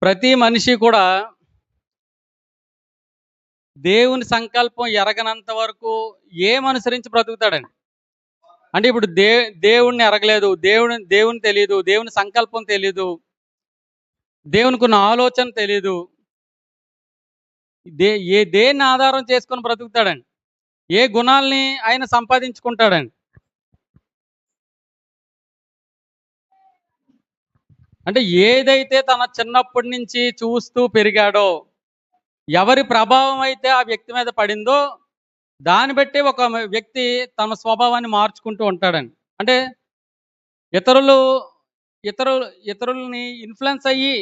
ప్రతి మనిషి కూడా దేవుని సంకల్పం ఎరగనంత వరకు ఏమనుసరించి బ్రతుకుతాడండి. అంటే ఇప్పుడు దేవుడిని ఎరగలేదు, దేవుని తెలీదు, దేవుని సంకల్పం తెలీదు, దేవునికున్న ఆలోచన తెలీదు. దేన్ని ఆధారం చేసుకొని బ్రతుకుతాడండి? ఏ గుణాల్ని ఆయన సంపాదించుకుంటాడండి? అంటే ఏదైతే తన చిన్నప్పటి నుంచి చూస్తూ పెరిగాడో, ఎవరి ప్రభావం అయితే ఆ వ్యక్తి మీద పడిందో, దాన్ని బట్టి ఒక వ్యక్తి తన స్వభావాన్ని మార్చుకుంటూ ఉంటాడండి. అంటే ఇతరులు ఇతరులని ఇన్‌ఫ్లుయెన్స్ అయ్యి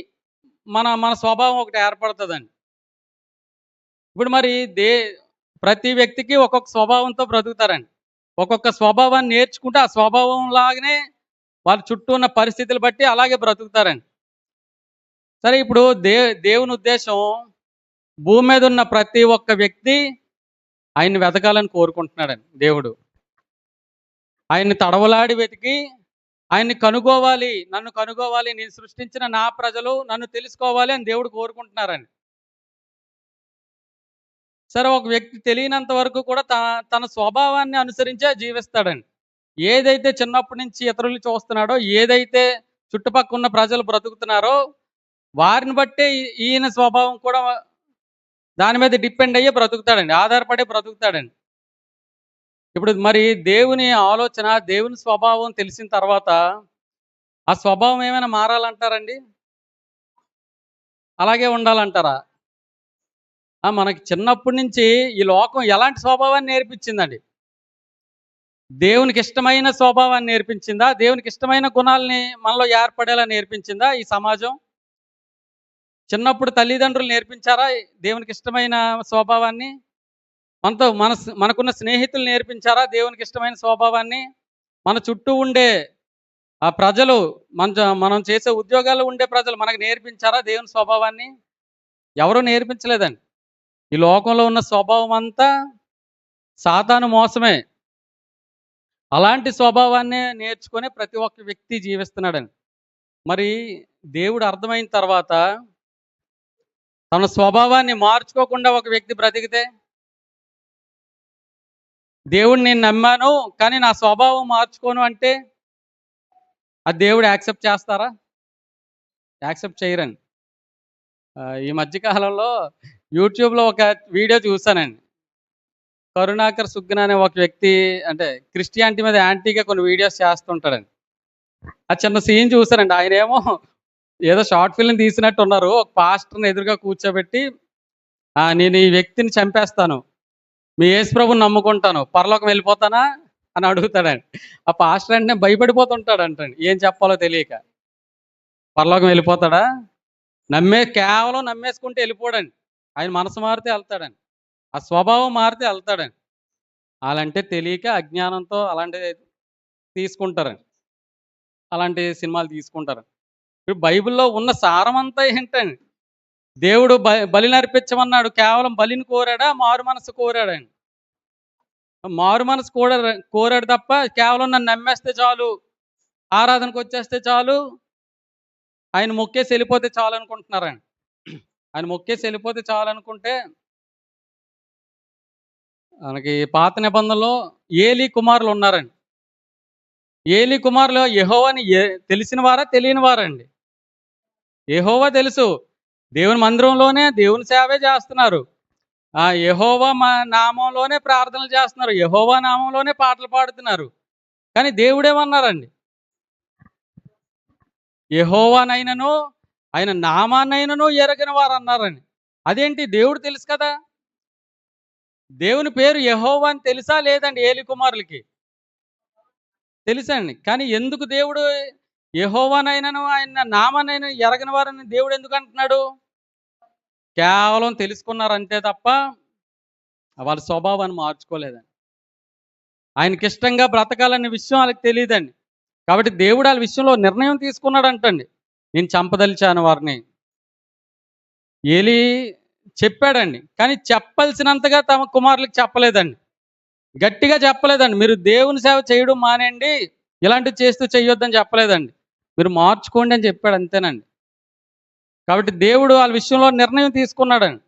మన మన స్వభావం ఒకటి ఏర్పడతదండి. ఇప్పుడు మరి ప్రతి వ్యక్తికి ఒక్కొక్క స్వభావంతో బ్రతుకుతారండి. ఒక్కొక్క స్వభావాన్ని నేర్చుకుంటే ఆ స్వభావం లాగానే వాళ్ళ చుట్టూ ఉన్న పరిస్థితులు బట్టి అలాగే బ్రతుకుతారండి. సరే ఇప్పుడు దేవుని ఉద్దేశం భూమి మీద ఉన్న ప్రతి ఒక్క వ్యక్తి ఆయన్ని వెతకాలని కోరుకుంటున్నాడండి దేవుడు. ఆయన్ని తడవలాడి వెతికి ఆయన్ని కనుగోవాలి, నన్ను కనుగోవాలి, నేను సృష్టించిన నా ప్రజలు నన్ను తెలుసుకోవాలి అని దేవుడు కోరుకుంటున్నారండి. సరే ఒక వ్యక్తి తెలియనంత వరకు కూడా తన స్వభావాన్ని అనుసరించే జీవిస్తాడండి. ఏదైతే చిన్నప్పటి నుంచి ఇతరులు చూస్తున్నాడో, ఏదైతే చుట్టుపక్కల ఉన్న ప్రజలు బ్రతుకుతున్నారో వారిని బట్టే ఈయన స్వభావం కూడా దాని మీద డిపెండ్ అయ్యే బ్రతుకుతాడండి, ఆధారపడే బ్రతుకుతాడండి. ఇప్పుడు మరి దేవుని ఆలోచన, దేవుని స్వభావం తెలిసిన తర్వాత ఆ స్వభావం ఏమైనా మారాలంటారండి? అలాగే ఉండాలంటారా? మనకి చిన్నప్పటి నుంచి ఈ లోకం ఎలాంటి స్వభావాన్ని నేర్పించిందండి? దేవునికి ఇష్టమైన స్వభావాన్ని నేర్పించిందా? దేవునికి ఇష్టమైన గుణాలని మనలో ఏర్పడేలా నేర్పించిందా ఈ సమాజం? చిన్నప్పుడు తల్లిదండ్రులు నేర్పించారా దేవునికి ఇష్టమైన స్వభావాన్ని? మనకున్న స్నేహితులు నేర్పించారా దేవునికి ఇష్టమైన స్వభావాన్ని? మన చుట్టూ ఉండే ఆ ప్రజలు, మనం చేసే ఉద్యోగాల్లో ఉండే ప్రజలు మనకు నేర్పించారా దేవుని స్వభావాన్ని? ఎవరూ నేర్పించలేదండి. ఈ లోకంలో ఉన్న స్వభావం అంతా సాతాను మోసమే. అలాంటి స్వభావాన్నే నేర్చుకొని ప్రతి ఒక్క వ్యక్తి జీవిస్తున్నాడండి. మరి దేవుడు అర్థమైన తర్వాత తన స్వభావాన్ని మార్చుకోకుండా ఒక వ్యక్తి బ్రతికితే, దేవుడిని నేను నమ్మాను కానీ నా స్వభావం మార్చుకోను అంటే అది దేవుడు యాక్సెప్ట్ చేస్తారా? యాక్సెప్ట్ చేయరండి. ఈ మధ్య కాలంలో యూట్యూబ్‌లో ఒక వీడియో చూసానండి. కరుణాకర్ సుగ్న అనే ఒక వ్యక్తి అంటే క్రిస్టియానిటీ మీద యాంటీగా కొన్ని వీడియోస్ చేస్తుంటాడండి. ఆ చిన్న సీన్ చూసానండి. ఆయనేమో ఏదో షార్ట్ ఫిల్మ్ తీసినట్టు ఉన్నారు. ఒక పాస్టర్‌ని ఎదురుగా కూర్చోబెట్టి నేను ఈ వ్యక్తిని చంపేస్తాను, మీ యేసుప్రభుని నమ్ముకుంటాను, పరలోకం వెళ్ళిపోతానా అని అడుగుతాడండి. ఆ పాస్టర్ వెంటనే భయపడిపోతుంటాడంటండి, ఏం చెప్పాలో తెలియక. పరలోకం వెళ్ళిపోతాడా? కేవలం నమ్మేసుకుంటే వెళ్ళిపోడండి. ఆయన మనసు మారితే వెళ్తాడండి, ఆ స్వభావం మారితే వెళ్తాడండి. అలాంటే తెలియక అజ్ఞానంతో అలాంటివి తీసుకుంటారండి, అలాంటి సినిమాలు తీసుకుంటారు. ఇప్పుడు బైబిల్లో ఉన్న సారం అంతా ఏంటండి? దేవుడు బలిని అర్పించమన్నాడు, కేవలం బలిని కోరాడా, మారు మనసు కోరాడండి? మారు మనసు కోరాడు తప్ప కేవలం నన్ను నమ్మేస్తే చాలు, ఆరాధనకు వచ్చేస్తే చాలు, ఆయన మొక్కేసి వెళ్ళిపోతే చాలు అనుకుంటున్నారండి. ఆయన మొక్కేసి వెళ్ళిపోతే చాలు అనుకుంటే, మనకి పాత నిబంధనలో ఏలీ కుమారులు ఉన్నారండి. ఏలీ కుమారులు యెహోవాని తెలిసిన వారా, తెలియని వారండి? యెహోవా తెలుసు. దేవుని మందిరంలోనే దేవుని సేవే చేస్తున్నారు. యెహోవా నామంలోనే ప్రార్థనలు చేస్తున్నారు, యెహోవా నామంలోనే పాటలు పాడుతున్నారు. కానీ దేవుడేమన్నారండి? యెహోవానైనను ఆయన నామాన్నైనను ఎరగని వారు అన్నారండి. అదేంటి? దేవుడు తెలుసు కదా. దేవుని పేరు యెహోవా అని తెలుసా లేదండి ఏలీ కుమారులకి? తెలుసండి. కానీ ఎందుకు దేవుడు యెహోవానైనను ఆయన నామాన్నైనా ఎరగని వారని దేవుడు ఎందుకు అంటున్నాడు? కేవలం తెలుసుకున్నారు అంతే తప్ప వాళ్ళ స్వభావాన్ని మార్చుకోలేదండి. ఆయనకి ఇష్టంగా బ్రతకాలనే విషయం వాళ్ళకి తెలియదండి. కాబట్టి దేవుడు వాళ్ళ విషయంలో నిర్ణయం తీసుకున్నాడంటండి, నేను చంపదలిచాను వారిని. ఏలీ చెప్పాడండి, కానీ చెప్పాల్సినంతగా తమ కుమారులకు చెప్పలేదండి, గట్టిగా చెప్పలేదండి. మీరు దేవుని సేవ చేయడం మానేయండి, ఇలాంటివి చేస్తూ చేయొద్దని చెప్పలేదండి, మీరు మార్చుకోండి అని చెప్పాడు, అంతేనండి. కాబట్టి దేవుడు వాళ్ళ విషయంలో నిర్ణయం తీసుకున్నాడండి.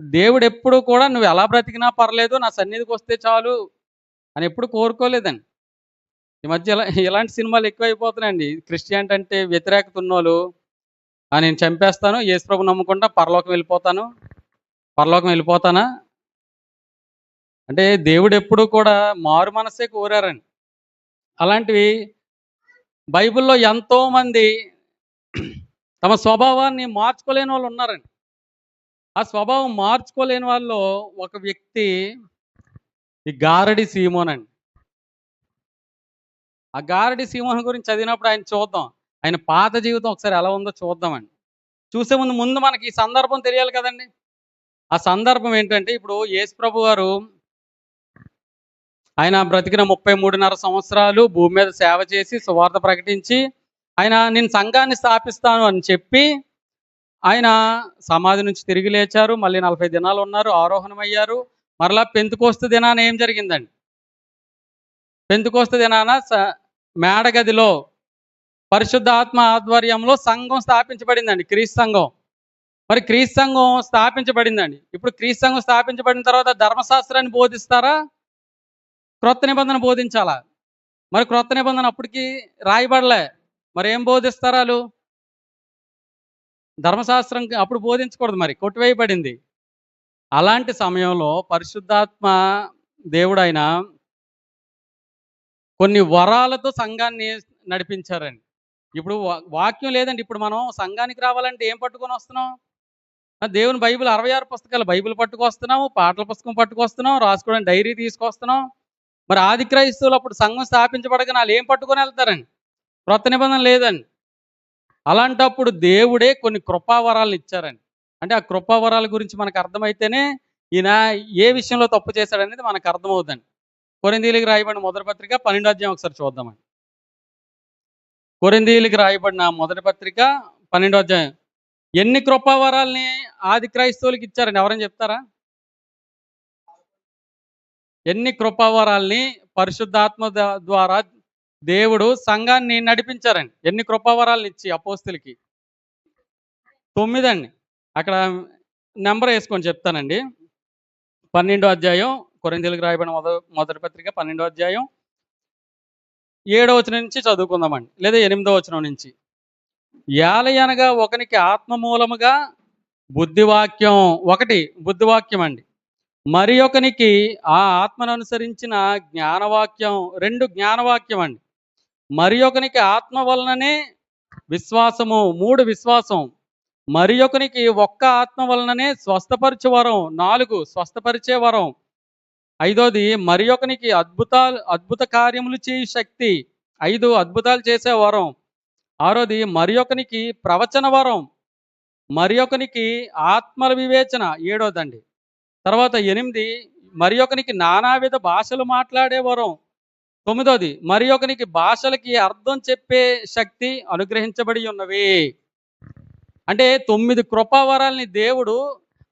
దేవుడు ఎప్పుడు కూడా నువ్వు ఎలా బ్రతికినా పర్లేదు, నా సన్నిధికి వస్తే చాలు అని ఎప్పుడు కోరుకోలేదండి. ఈ మధ్య ఇలాంటి సినిమాలు ఎక్కువైపోతున్నాయండి. క్రిస్టియానిటీ అంటే వ్యతిరేకత ఉన్నోళ్ళు, నేను చంపేస్తాను, యేసుప్రభు నమ్ముకుంటా పరలోకం వెళ్ళిపోతానా అంటే దేవుడు ఎప్పుడు కూడా మారు మనసే కోరారండి. అలాంటివి బైబిల్లో ఎంతోమంది తమ స్వభావాన్ని మార్చుకోలేని వాళ్ళు ఉన్నారండి. ఆ స్వభావం మార్చుకోలేని వాళ్ళలో ఒక వ్యక్తి ఈ గారడి సీమోన్ అండి. ఆ గారడి సీమోన్ గురించి చదివినప్పుడు ఆయన చూద్దాం, ఆయన పాత జీవితం ఒకసారి ఎలా ఉందో చూద్దామండి. చూసే ముందు మనకి ఈ సందర్భం తెలియాలి కదండి. ఆ సందర్భం ఏంటంటే, ఇప్పుడు యేసుప్రభు వారు ఆయన బ్రతికిన 33.5 సంవత్సరాలు భూమి మీద సేవ చేసి సువార్త ప్రకటించి నేను సంఘాన్ని స్థాపిస్తాను అని చెప్పి ఆయన సమాధి నుంచి తిరిగి లేచారు. మళ్ళీ 40 దినాలు ఉన్నారు, ఆరోహణమయ్యారు. మరలా పెంతెకోస్తు దినాన ఏం జరిగిందండి? పెంతెకోస్తు దినాన మేడగదిలో పరిశుద్ధాత్మ ఆధ్వర్యంలో సంఘం స్థాపించబడిందండి, క్రీస్తు సంఘం. మరి క్రీస్తు సంఘం స్థాపించబడిందండి. ఇప్పుడు క్రీస్తు సంఘం స్థాపించబడిన తర్వాత ధర్మశాస్త్రాన్ని బోధిస్తారా, క్రొత్త నిబంధన బోధించాలా? మరి క్రొత్త నిబంధన అప్పటికి రాయబడలే, మరి ఏం బోధిస్తారు వాళ్ళు? ధర్మశాస్త్రం అప్పుడు బోధించకూడదు, మరి కొట్టివేయబడింది. అలాంటి సమయంలో పరిశుద్ధాత్మ దేవుడు ఆయన కొన్ని వరాలతో సంఘాన్ని నడిపించారండి. ఇప్పుడు వాక్యం లేదండి. ఇప్పుడు మనం సంఘానికి రావాలంటే ఏం పట్టుకొని వస్తున్నాం? దేవుని బైబిల్ 66 పుస్తకాలు బైబిల్ పట్టుకొస్తున్నాము, పాటల పుస్తకం పట్టుకొస్తున్నాం, రాసుకోవడానికి డైరీ తీసుకొస్తున్నాం. మరి ఆది క్రైస్తవులు అప్పుడు సంఘం స్థాపించబడగానే వాళ్ళు ఏం పట్టుకొని వెళ్తారండి? క్రొత్త నిబంధన లేదండి. అలాంటప్పుడు దేవుడే కొన్ని కృపావరాలను ఇచ్చారండి. అంటే ఆ కృపావరాల గురించి మనకు అర్థమైతేనే ఈయన ఏ విషయంలో తప్పు చేశాడనేది మనకు అర్థమవుతుందండి. కొరింథీయులకు రాయబడిన మొదటి పత్రిక 12వ అధ్యాయం ఒకసారి చూద్దామండి. కొరింథీయులకు రాయబడిన మొదటి పత్రిక 12వ అధ్యాయం. ఎన్ని కృపావరాల్ని ఆది క్రైస్తవులకు ఇచ్చారండి? ఎవరైనా చెప్తారా? ఎన్ని కృపావరాల్ని పరిశుద్ధాత్మ ద్వారా దేవుడు సంఘాన్ని నడిపించారండి? ఎన్ని కృపావరాలను ఇచ్చి అపోస్తులకి? 9 అండి. అక్కడ నెంబర్ వేసుకొని చెప్తానండి. 12వ అధ్యాయం, కొరింథీయులకు రాయబడిన మొదటి పత్రిక 12వ అధ్యాయం 7వ వచనం నుంచి చదువుకుందామండి, లేదా 8వ వచనం నుంచి. ఏలయనగా ఒకనికి ఆత్మ మూలముగా బుద్ధివాక్యం, ఒకటి బుద్ధివాక్యం అండి, మరి ఒకనికి ఆ ఆత్మను అనుసరించిన జ్ఞానవాక్యం, 2 జ్ఞానవాక్యం అండి, మరి ఒకనికి ఆత్మ వలననే విశ్వాసము, 3 విశ్వాసం, మరి ఒకనికి ఒక్క ఆత్మ వలననే స్వస్థపరిచే వరం, 4 స్వస్థపరిచే వరం, 5వది మరి ఒకనికి అద్భుత కార్యములు చేయు శక్తి, 5 అద్భుతాలు చేసే వరం, 6వది మరి ఒకనికి ప్రవచన వరం, మరి ఒకనికి ఆత్మల వివేచన, 7వదండి. తర్వాత 8 మరి ఒకనికి నానావిధ భాషలు మాట్లాడే వరం, 9వది మరి ఒకనికి భాషలకి అర్థం చెప్పే శక్తి అనుగ్రహించబడి ఉన్నవి. అంటే 9 కృపావరాల్ని దేవుడు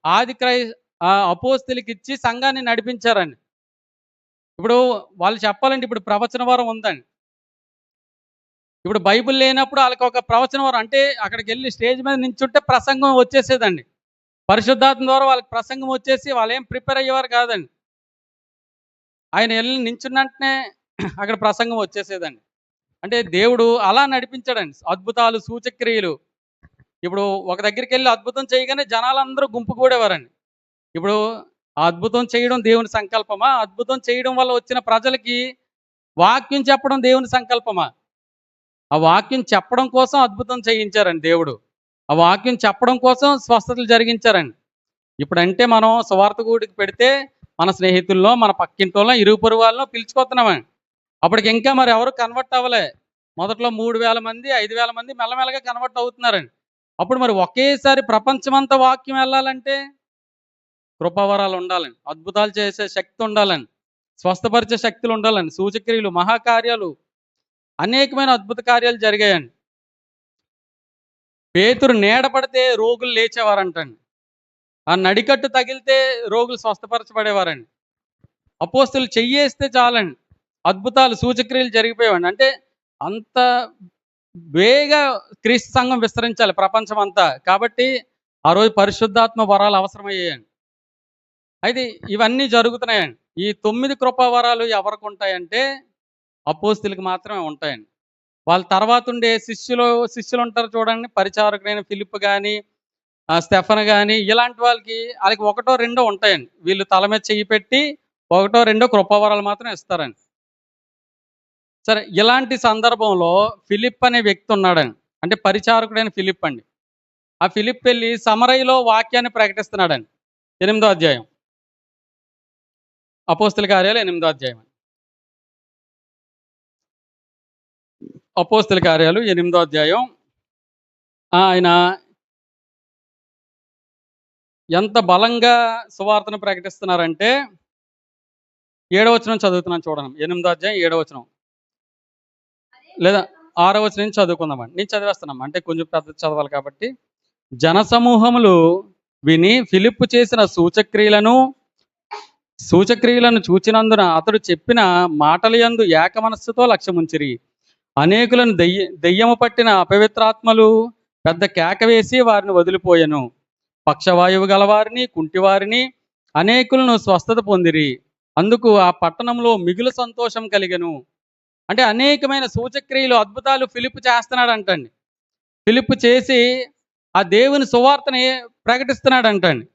ఆది అపోస్తులకి ఇచ్చి సంఘాన్ని నడిపించారండి. ఇప్పుడు వాళ్ళు చెప్పాలంటే ఇప్పుడు ప్రవచన వరం ఉందండి. ఇప్పుడు బైబిల్ లేనప్పుడు వాళ్ళకి ఒక ప్రవచన వరం, అంటే అక్కడికి వెళ్ళి స్టేజ్ మీద నించుంటే ప్రసంగం వచ్చేసేదండి. పరిశుద్ధాత్మ ద్వారా వాళ్ళకి ప్రసంగం వచ్చేసి వాళ్ళు ఏం ప్రిపేర్ అయ్యేవారు కాదండి. ఆయన వెళ్ళి నించున్నంటనే అక్కడ ప్రసంగం వచ్చేసేదండి. అంటే దేవుడు అలా నడిపించాడండి. అద్భుతాలు, సూచక్రియలు. ఇప్పుడు ఒక దగ్గరికి వెళ్ళి అద్భుతం చేయగానే జనాలందరూ గుంపు కూడేవారండి. ఇప్పుడు ఆ అద్భుతం చేయడం దేవుని సంకల్పమా? అద్భుతం చేయడం వల్ల వచ్చిన ప్రజలకి వాక్యం చెప్పడం దేవుని సంకల్పమా? ఆ వాక్యం చెప్పడం కోసం అద్భుతం చేయించారండి దేవుడు. ఆ వాక్యం చెప్పడం కోసం స్వస్థతలు జరిగించారండి. ఇప్పుడంటే మనం సువార్త కూడికి పెడితే మన స్నేహితుల్లో, మన పక్కింటోళ్ళో, ఇరుగు పొరుగు వాళ్ళలో పిలుచుకొస్తున్నామండి. అప్పటికి ఇంకా మరి ఎవరు కన్వర్ట్ అవ్వలే. మొదట్లో 3000 మంది, 5000 మంది మెల్లమెల్లగా కన్వర్ట్ అవుతున్నారండి. అప్పుడు మరి ఒకేసారి ప్రపంచమంతా వాక్యం వెళ్ళాలంటే కృపావరాలు ఉండాలండి, అద్భుతాలు చేసే శక్తి ఉండాలండి, స్వస్థపరిచే శక్తులు ఉండాలండి, సూచక్రియలు, మహాకార్యాలు, అనేకమైన అద్భుత కార్యాలు జరిగాయండి. పేతురు నీడ పడితే రోగులు లేచేవారంటండి. ఆ నడికట్టు తగిలితే రోగులు స్వస్థపరచబడేవారండి. అపోస్తులు చెయ్యేస్తే చాలండి, అద్భుతాలు, సూచక్రియలు జరిగిపోయేవాడి. అంటే అంత వేగా క్రీస్తు సంఘం విస్తరించాలి ప్రపంచం అంతా. కాబట్టి ఆ రోజు పరిశుద్ధాత్మ వరాలు అవసరమయ్యాయండి. అయితే ఇవన్నీ జరుగుతున్నాయండి. ఈ 9 కృపా వరాలు ఎవరికి ఉంటాయంటే అపోస్తలులకు మాత్రమే ఉంటాయండి. వాళ్ళ తర్వాత ఉండే శిష్యులు ఉంటారు చూడండి. పరిచారకుడైన ఫిలిప్ గాని, స్టెఫన్ గాని ఇలాంటి వాళ్ళకి ఒకటో రెండో ఉంటాయండి. వీళ్ళు తల మీద చెయ్యి పెట్టి ఒకటో రెండో కృపావరాలు మాత్రం ఇస్తారండి. సరే, ఇలాంటి సందర్భంలో ఫిలిప్ అనే వ్యక్తి ఉన్నాడండి. అంటే పరిచారకుడైన ఫిలిప్ అండి. ఆ ఫిలిప్ వెళ్ళి సమరయలో వాక్యాన్ని ప్రకటిస్తున్నాడండి. 8వ అధ్యాయం, అపోస్తల కార్యాలు 8వ అధ్యాయం. అపోస్తల కార్యాలు 8వ అధ్యాయం. ఆయన ఎంత బలంగా సువార్తను ప్రకటిస్తున్నారంటే 7వ వచనం చదువుతున్నాను చూడండి. 8వ అధ్యాయం 7వ వచనం లేదా 6వ వచనం నుంచి చదువుకుందామండి. నేను చదివేస్తున్నాం అంటే కొంచెం పెద్ద చదవాలి కాబట్టి. జనసమూహములు విని ఫిలిప్పు చేసిన సూచక్రియలను చూచినందున అతడు చెప్పిన మాటల యందు ఏక మనస్సుతో లక్ష్యముంచిరి. అనేకులను దెయ్యము పట్టిన అపవిత్రాత్మలు పెద్ద కేక వేసి వారిని వదిలిపోయెను. పక్షవాయువు గలవారిని, కుంటివారిని అనేకులను స్వస్థత పొందిరి. అందుకు ఆ పట్టణంలో మిగులు సంతోషం కలిగెను. అంటే అనేకమైన సూచక్రియలు, అద్భుతాలు ఫిలిప్పు చేస్తున్నాడు అంటండి. ఫిలిప్పు చేసి ఆ దేవుని సువార్తని ప్రకటిస్తున్నాడు అంటండి.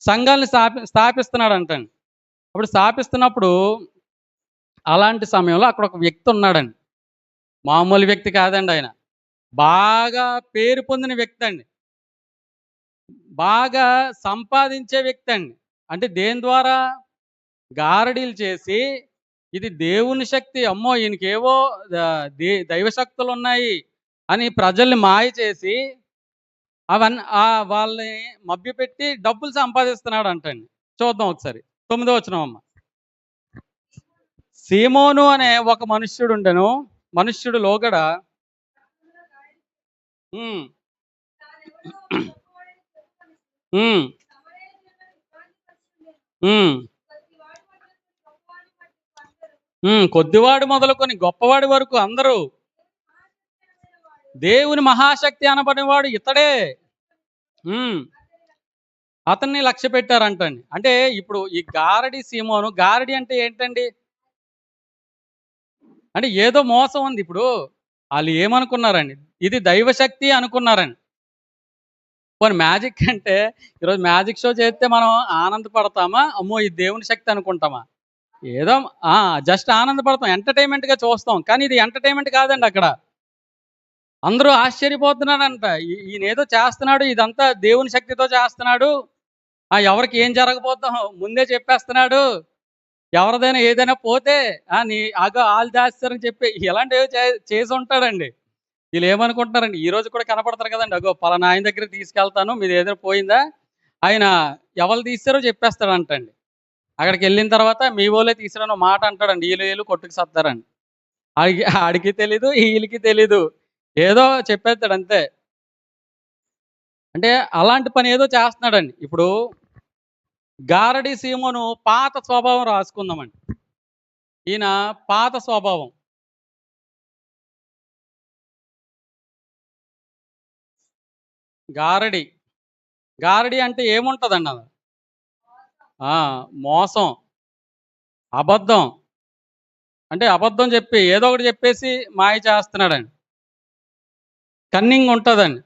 సంఘాలను స్థాపిస్తున్నాడు అంటండి. అప్పుడు స్థాపిస్తున్నప్పుడు అలాంటి సమయంలో అక్కడ ఒక వ్యక్తి ఉన్నాడండి. మామూలు వ్యక్తి కాదండి ఆయన. బాగా పేరు పొందిన వ్యక్తి అండి. బాగా సంపాదించే వ్యక్తి అండి. అంటే దేని ద్వారా? గారడీలు చేసి ఇది దేవుని శక్తి, అమ్మో ఈయనకేవో దైవశక్తులు ఉన్నాయి అని ప్రజల్ని మాయ చేసి అవన్నీ వాళ్ళని మభ్యపెట్టి డబ్బులు సంపాదిస్తున్నాడు అంటండి. చూద్దాం ఒకసారి 9వ వచనం అమ్మ. సీమోను అనే ఒక మనుష్యుడు ఉండెను. మనుష్యుడు లోగడ కొద్దివాడు మొదలుకొని గొప్పవాడి వరకు అందరూ దేవుని మహాశక్తి అనబడినవాడు ఇతడే అతన్ని లక్ష్య పెట్టారంటండి. అంటే ఇప్పుడు ఈ గారడి సీమోను, గారడి అంటే ఏంటండి? అంటే ఏదో మోసం ఉంది. ఇప్పుడు వాళ్ళు ఏమనుకున్నారండి? ఇది దైవశక్తి అనుకున్నారండి. పోనీ మ్యాజిక్ అంటే ఈరోజు మ్యాజిక్ షో చేస్తే మనం ఆనందపడతామా? అమ్మో ఇది దేవుని శక్తి అనుకుంటామా? ఏదో జస్ట్ ఆనందపడతాం, ఎంటర్టైన్మెంట్గా చూస్తాం. కానీ ఇది ఎంటర్టైన్మెంట్ కాదండి. అక్కడ అందరూ ఆశ్చర్యపోతున్నాడంట. ఈయన ఏదో చేస్తున్నాడు, ఇదంతా దేవుని శక్తితో చేస్తున్నాడు. ఎవరికి ఏం జరగబోతాం ముందే చెప్పేస్తున్నాడు. ఎవరిదైనా ఏదైనా పోతే వాళ్ళు చేస్తారని చెప్పి ఇలాంటివి చేసి ఉంటాడండి. వీళ్ళు ఏమనుకుంటున్నారండి? ఈ రోజు కూడా కనపడతారు కదండి. పలానా ఆయన దగ్గరికి తీసుకెళ్తాను, మీది ఏదైనా పోయిందా, ఆయన ఎవరు తీస్తారో చెప్పేస్తాడంటండి. అక్కడికి వెళ్ళిన తర్వాత మీ వాళ్ళే తీసారని మాట అంటాడండి. వీళ్ళు కొట్టుకు సత్తారండి. ఆడికి తెలీదు, వీళ్ళకి తెలీదు, ఏదో చెప్పేస్తాడు అంతే. అంటే అలాంటి పని ఏదో చేస్తున్నాడండి. ఇప్పుడు గారడి సీమోను పాత స్వభావం రాసుకుందామండి. ఈయన పాత స్వభావం. గారడి అంటే ఏముంటుందండి? అది మోసం, అబద్ధం. అంటే అబద్ధం చెప్పి ఏదో ఒకటి చెప్పేసి మాయ చేస్తున్నాడండి. కన్నింగ్ ఉంటుందండి.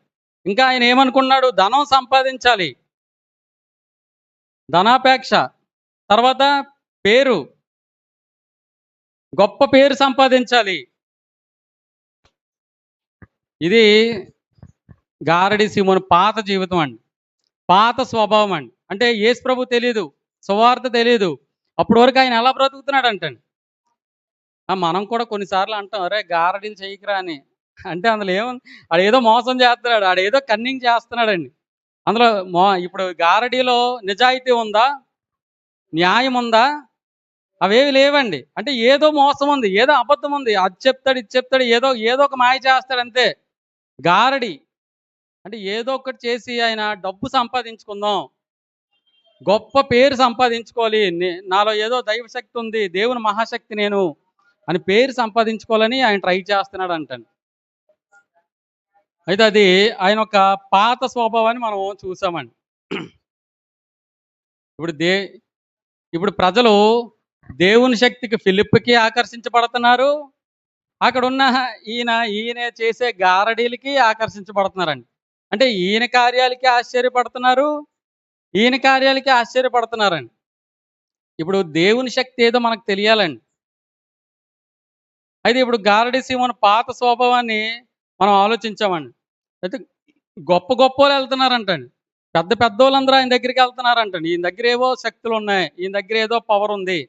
ఇంకా ఆయన ఏమనుకున్నాడు? ధనం సంపాదించాలి, ధనాపేక్ష, తర్వాత పేరు, గొప్ప పేరు సంపాదించాలి. ఇది గారడి సీమోను పాత జీవితం అండి, పాత స్వభావం అండి. అంటే యేసు ప్రభు తెలీదు, సువార్త తెలీదు. అప్పటి వరకు ఆయన ఎలా బ్రతుకుతున్నాడు అంటండి. మనం కూడా కొన్నిసార్లు అంటాం, అరే గారడీలు చేయకురా అని. అంటే అందులో ఏముంది? ఆడేదో మోసం చేస్తున్నాడు, ఆడేదో కన్నింగ్ చేస్తున్నాడండి. అందులో ఇప్పుడు గారడీలో నిజాయితీ ఉందా? న్యాయం ఉందా? అవేవి లేవండి. అంటే ఏదో మోసం ఉంది, ఏదో అబద్ధం ఉంది. అది చెప్తాడు, ఇది చెప్తాడు, ఏదో ఒక మాయ చేస్తాడు అంతే. గారడి అంటే ఏదో ఒకటి చేసి ఆయన డబ్బు సంపాదించుకుందాం, గొప్ప పేరు సంపాదించుకోవాలి, నాలో ఏదో దైవశక్తి ఉంది, దేవుని మహాశక్తి నేను అని పేరు సంపాదించుకోవాలని ఆయన ట్రై చేస్తున్నాడు అంటండి. అయితే అది ఆయన ఒక పాత స్వభావాన్ని మనం చూసామండి. ఇప్పుడు ఇప్పుడు ప్రజలు దేవుని శక్తికి ఫిలిప్‌కి ఆకర్షించబడుతున్నారు. అక్కడున్న ఈయన చేసే గారడీలకి ఆకర్షించబడుతున్నారండి. అంటే ఈయన కార్యాలకి ఆశ్చర్యపడుతున్నారు. ఈయన కార్యాలకి ఆశ్చర్యపడుతున్నారండి. ఇప్పుడు దేవుని శక్తి ఏదో మనకు తెలియాలండి. అయితే ఇప్పుడు గారడీ సీమోను పాత స్వభావాన్ని మనం ఆలోచించామండి. అయితే గొప్ప గొప్పోళ్ళు ఎళ్తున్నారంటండి. పెద్ద పెద్దోళ్ళందరూ ఆయన దగ్గరికెళ్తున్నారంటండి. ఈయన దగ్గర ఏవో శక్తులున్నాయి. ఈయన దగ్గర ఏదో పవరుంది.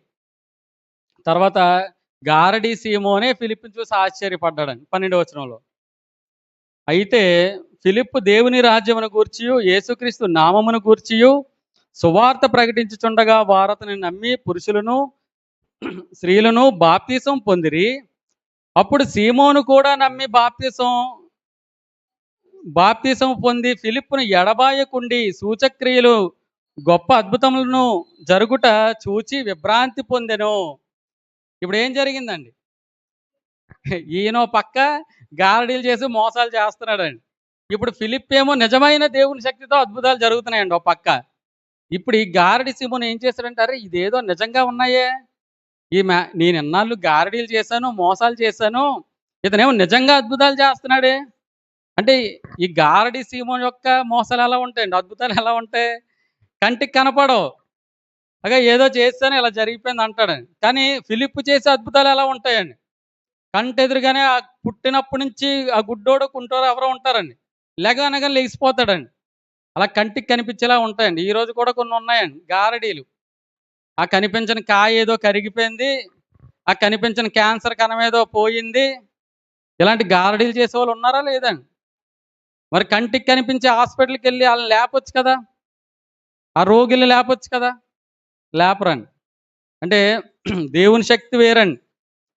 తర్వాత గారడీ సీమోనే ఫిలిప్‌ని చూసి ఆశ్చర్యపడ్డాడండి 12వ వచనంలో. అయితే ఫిలిప్పు దేవుని రాజ్యమును గూర్చియు, యేసుక్రీస్తు నామమును గూర్చియు సువార్త ప్రకటించుచుండగా వారతని నమ్మి పురుషులను, స్త్రీలను బాప్తీసం పొందిరి. అప్పుడు సీమోను కూడా నమ్మి బాప్తీసం పొంది ఫిలిప్పును ఎడబాయకుండి సూచక్రియలు గొప్ప అద్భుతములను జరుగుట చూచి విభ్రాంతి పొందెను. ఇప్పుడు ఏం జరిగిందండి? ఈయనో పక్క గారడీలు చేసి మోసాలు చేస్తున్నాడండి. ఇప్పుడు ఫిలిప్ ఏమో నిజమైన దేవుని శక్తితో అద్భుతాలు జరుగుతున్నాయండి ఓ పక్క. ఇప్పుడు ఈ గారడీ సీమోను ఏం చేశాడంటే, అరే ఇదేదో నిజంగా ఉన్నాయే. నేను ఇన్నాళ్ళు గారడీలు చేశాను, మోసాలు చేశాను. ఇతనేమో నిజంగా అద్భుతాలు చేస్తున్నాడే. అంటే ఈ గారడీ సీమోను యొక్క మోసాలు ఎలా ఉంటాయండి? అద్భుతాలు ఎలా ఉంటాయి? కంటికి కనపడవు. ఏదో చేశాను ఇలా జరిగిపోయింది అంటాడండి. కానీ ఫిలిప్ చేసే అద్భుతాలు ఎలా ఉంటాయండి? కంటెదురుగానే పుట్టినప్పటి నుంచి ఆ గుడ్డోడో, కుంటోడో ఎవరో ఉంటారండి. లెగనగానే లెగిసిపోతాడండి. అలా కంటికి కనిపించేలా ఉంటాయండి. ఈరోజు కూడా కొన్ని ఉన్నాయండి గారడీలు. ఆ కనిపించని కాయ ఏదో కరిగిపోయింది. ఆ కనిపించని క్యాన్సర్ కణం ఏదో పోయింది. ఇలాంటి గారడీలు చేసేవాళ్ళు ఉన్నారా లేదండి? మరి కంటికి కనిపించే హాస్పిటల్‌కి వెళ్ళి ఆళ్ళని లేపొచ్చు కదా! ఆ రోగిల్ని లేపొచ్చు కదా! లేపరండి. అంటే దేవుని శక్తి వేరండి.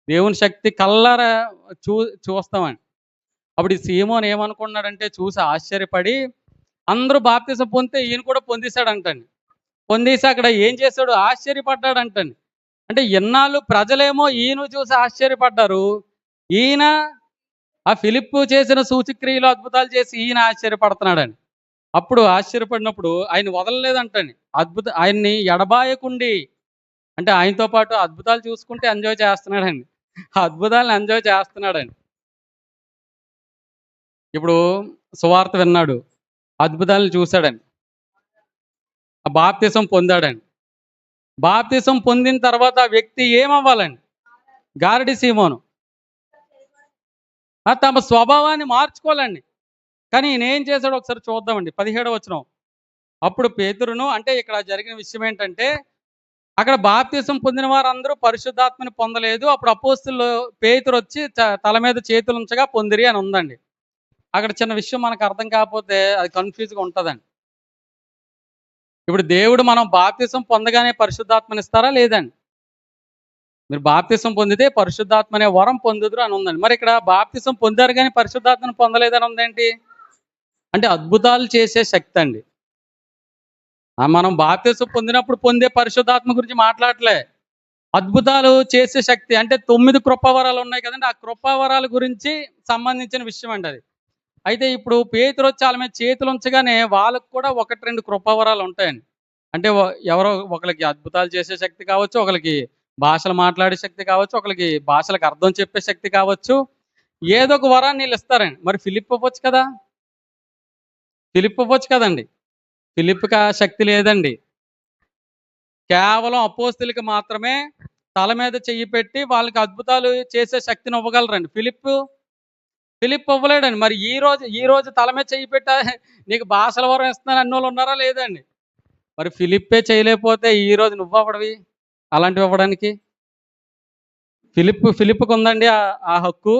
దేవుని శక్తి కళ్ళారా చూ చూస్తామండి. అప్పుడు ఈ సీమోను ఏమనుకున్నాడంటే చూసి ఆశ్చర్యపడి అందరూ బాప్తిసం పొందితే ఈయన కూడా పొందేసాడంటండి. పొందేసి అక్కడ ఏం చేశాడు? ఆశ్చర్యపడ్డాడంటండి. అంటే ఇన్నాళ్ళు ప్రజలేమో ఈయన చూసి ఆశ్చర్యపడ్డారు. ఈయన ఆ ఫిలిప్పు చేసిన సూచక్రియలు, అద్భుతాలు చేసి ఈయన ఆశ్చర్యపడుతున్నాడండి. అప్పుడు ఆశ్చర్యపడినప్పుడు ఆయన వదలలేదంటండి. ఆయన్ని ఎడబాయకుండి అంటే ఆయనతో పాటు అద్భుతాలు చూసుకుంటూ ఎంజాయ్ చేస్తున్నాడండి. ఆ అద్భుతాలను ఎంజాయ్ చేస్తున్నాడండి. ఇప్పుడు సువార్త విన్నాడు. అద్భుతాలను చూశాడండి. ఆ బాప్తిసం పొందాడండి. బాప్తిసం పొందిన తర్వాత ఆ వ్యక్తి ఏమవ్వాలండి? గారడీ సీమోను. తమ స్వభావాన్ని మార్చుకోవాలండి. కానీ ఈయనేం చేశాడో ఒకసారి చూద్దామండి. 17వ వచనం. అప్పుడు పేతురును అంటే ఇక్కడ జరిగిన విషయం ఏంటంటే, అక్కడ బాప్తిసం పొందిన వారందరూ పరిశుద్ధాత్మని పొందలేదు. అప్పుడు అపోస్తలులు పేతురొచ్చి తల మీద చేతులుంచగా పొందిరి అని ఉందండి. అక్కడ చిన్న విషయం మనకు అర్థం కాకపోతే అది కన్‌ఫ్యూజ్‌గా ఉంటదండి. ఇప్పుడు దేవుడు మనం బాప్తిసం పొందగానే పరిశుద్ధాత్మనిస్తారా? లేదండి. మీరు బాప్తిసం పొందితే పరిశుద్ధాత్మ అనే వరం పొందుదురు అని ఉందండి. మరి ఇక్కడ బాప్తిసం పొందారు గానీ పరిశుద్ధాత్మను పొందలేదని ఉందేంటి? అంటే అద్భుతాలు చేసే శక్తి అండి. మనం బాప్తిసం పొందినప్పుడు పొందే పరిశుద్ధాత్మ గురించి మాట్లాడట్లే. అద్భుతాలు చేసే శక్తి అంటే 9 కృపావరాలు ఉన్నాయి కదండీ! ఆ కృపావరాల గురించి సంబంధించిన విషయం అండి అది. అయితే ఇప్పుడు పేతురొచ్చి ఆళ్ళ మీద చేతులుంచగానే వాళ్ళకి కూడా 1, 2 కృపావరాలు ఉంటాయండి. అంటే ఎవరో ఒకళ్ళకి అద్భుతాలు చేసే శక్తి కావచ్చు, ఒకళ్ళకి భాషలు మాట్లాడే శక్తి కావచ్చు, ఒకళ్ళకి భాషలకు అర్థం చెప్పే శక్తి కావచ్చు. ఏదో ఒక వరాన్ని ఈళ్ళిస్తారండి. మరి ఫిలిప్ ఇవ్వచ్చు కదా! ఫిలిప్ ఇవ్వచ్చు కదండీ! ఫిలిప్‌కి ఆ శక్తి లేదండి. కేవలం అపోస్తలుకి మాత్రమే తల మీద చెయ్యి పెట్టి వాళ్ళకి అద్భుతాలు చేసే శక్తిని ఇవ్వగలరండి. ఫిలిప్ ఇవ్వలేడండి. మరి ఈ రోజు తల మీద చెయ్యి పెట్టా నీకు భాషల వరం ఇస్తున్నాను అన్నోళ్ళు ఉన్నారా? లేదండి. మరి ఫిలిప్పే చేయలేకపోతే ఈరోజు నువ్వెవడివి అలాంటివి ఇవ్వడానికి? ఫిలిప్‌కి ఉందండి ఆ హక్కు.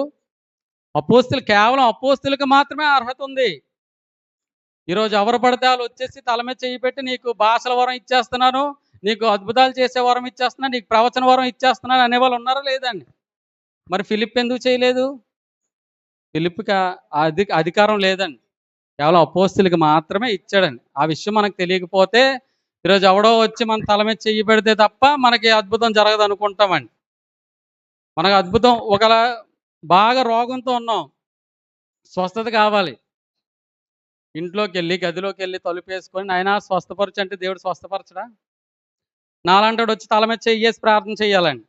కేవలం అపోస్తలుకి మాత్రమే ఆ అర్హత ఉంది. ఈరోజు ఎవరు పడితే ఆళ్ళు వచ్చేసి తల మీద చెయ్యి పెట్టి నీకు భాషల వరం ఇచ్చేస్తున్నాను, నీకు అద్భుతాలు చేసే వరం ఇచ్చేస్తున్నాను, నీకు ప్రవచన వరం ఇచ్చేస్తున్నాను అనేవాళ్ళు ఉన్నారా? లేదండి. మరి ఫిలిప్ ఎందుకు చేయలేదు? ఫిలిప్‌కి అధికారం లేదండి. కేవలం అపోస్తలుకి మాత్రమే ఇచ్చాడండి. ఆ విషయం మనకు తెలియకపోతే ఈరోజు ఎవడో వచ్చి మన తల మీద చెయ్యి పెడితే తప్ప మనకి అద్భుతం జరగదనుకుంటామండి. మనకు అద్భుతం బాగా రోగంతో ఉన్నాం. స్వస్థత కావాలి. ఇంట్లోకి వెళ్ళి గదిలోకి వెళ్ళి తలుపేసుకొని నాయనా స్వస్థపరచు అంటే దేవుడు స్వస్థపరచడా? నాలాంటోడు వచ్చి తల మీద చెయ్యేసి ప్రార్థన చేయాలండి.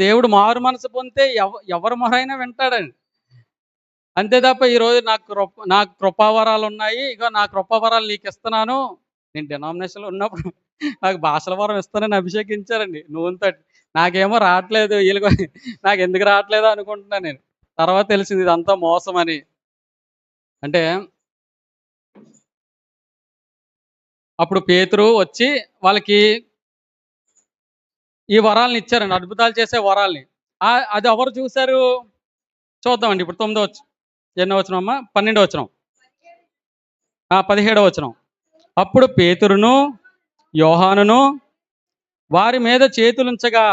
దేవుడు మారు మనసు పొందితే ఎవరి మొరైనా వింటాడండి. అంతే తప్ప ఈరోజు నాకు కృపావరాలు ఉన్నాయి, ఇగో నా కృపావరాలు నీకు ఇస్తున్నాను. నేను డినామినేషన్లో ఉన్నప్పుడు నాకు భాషల వరం ఇస్తానని అభిషేకించారండి నూనెతో. నాకేమో రావట్లేదు, వీళ్ళకి నాకు ఎందుకు రావట్లేదు అనుకుంటున్నాను నేను. తర్వాత తెలిసింది ఇదంతా మోసం అని. అంటే అప్పుడు పేతురు వచ్చి వాళ్ళకి ఈ వరాలను ఇచ్చారండి, అద్భుతాలు చేసే వరాల్ని. అది ఎవరు చూశారు చూద్దామండి. ఇప్పుడు 9వ వచనం, ఎన్నో వచనం అమ్మా? 12వ వచనం, 17వ వచనం. అప్పుడు పేతురును యోహానును వారి మీద చేతులుంచగా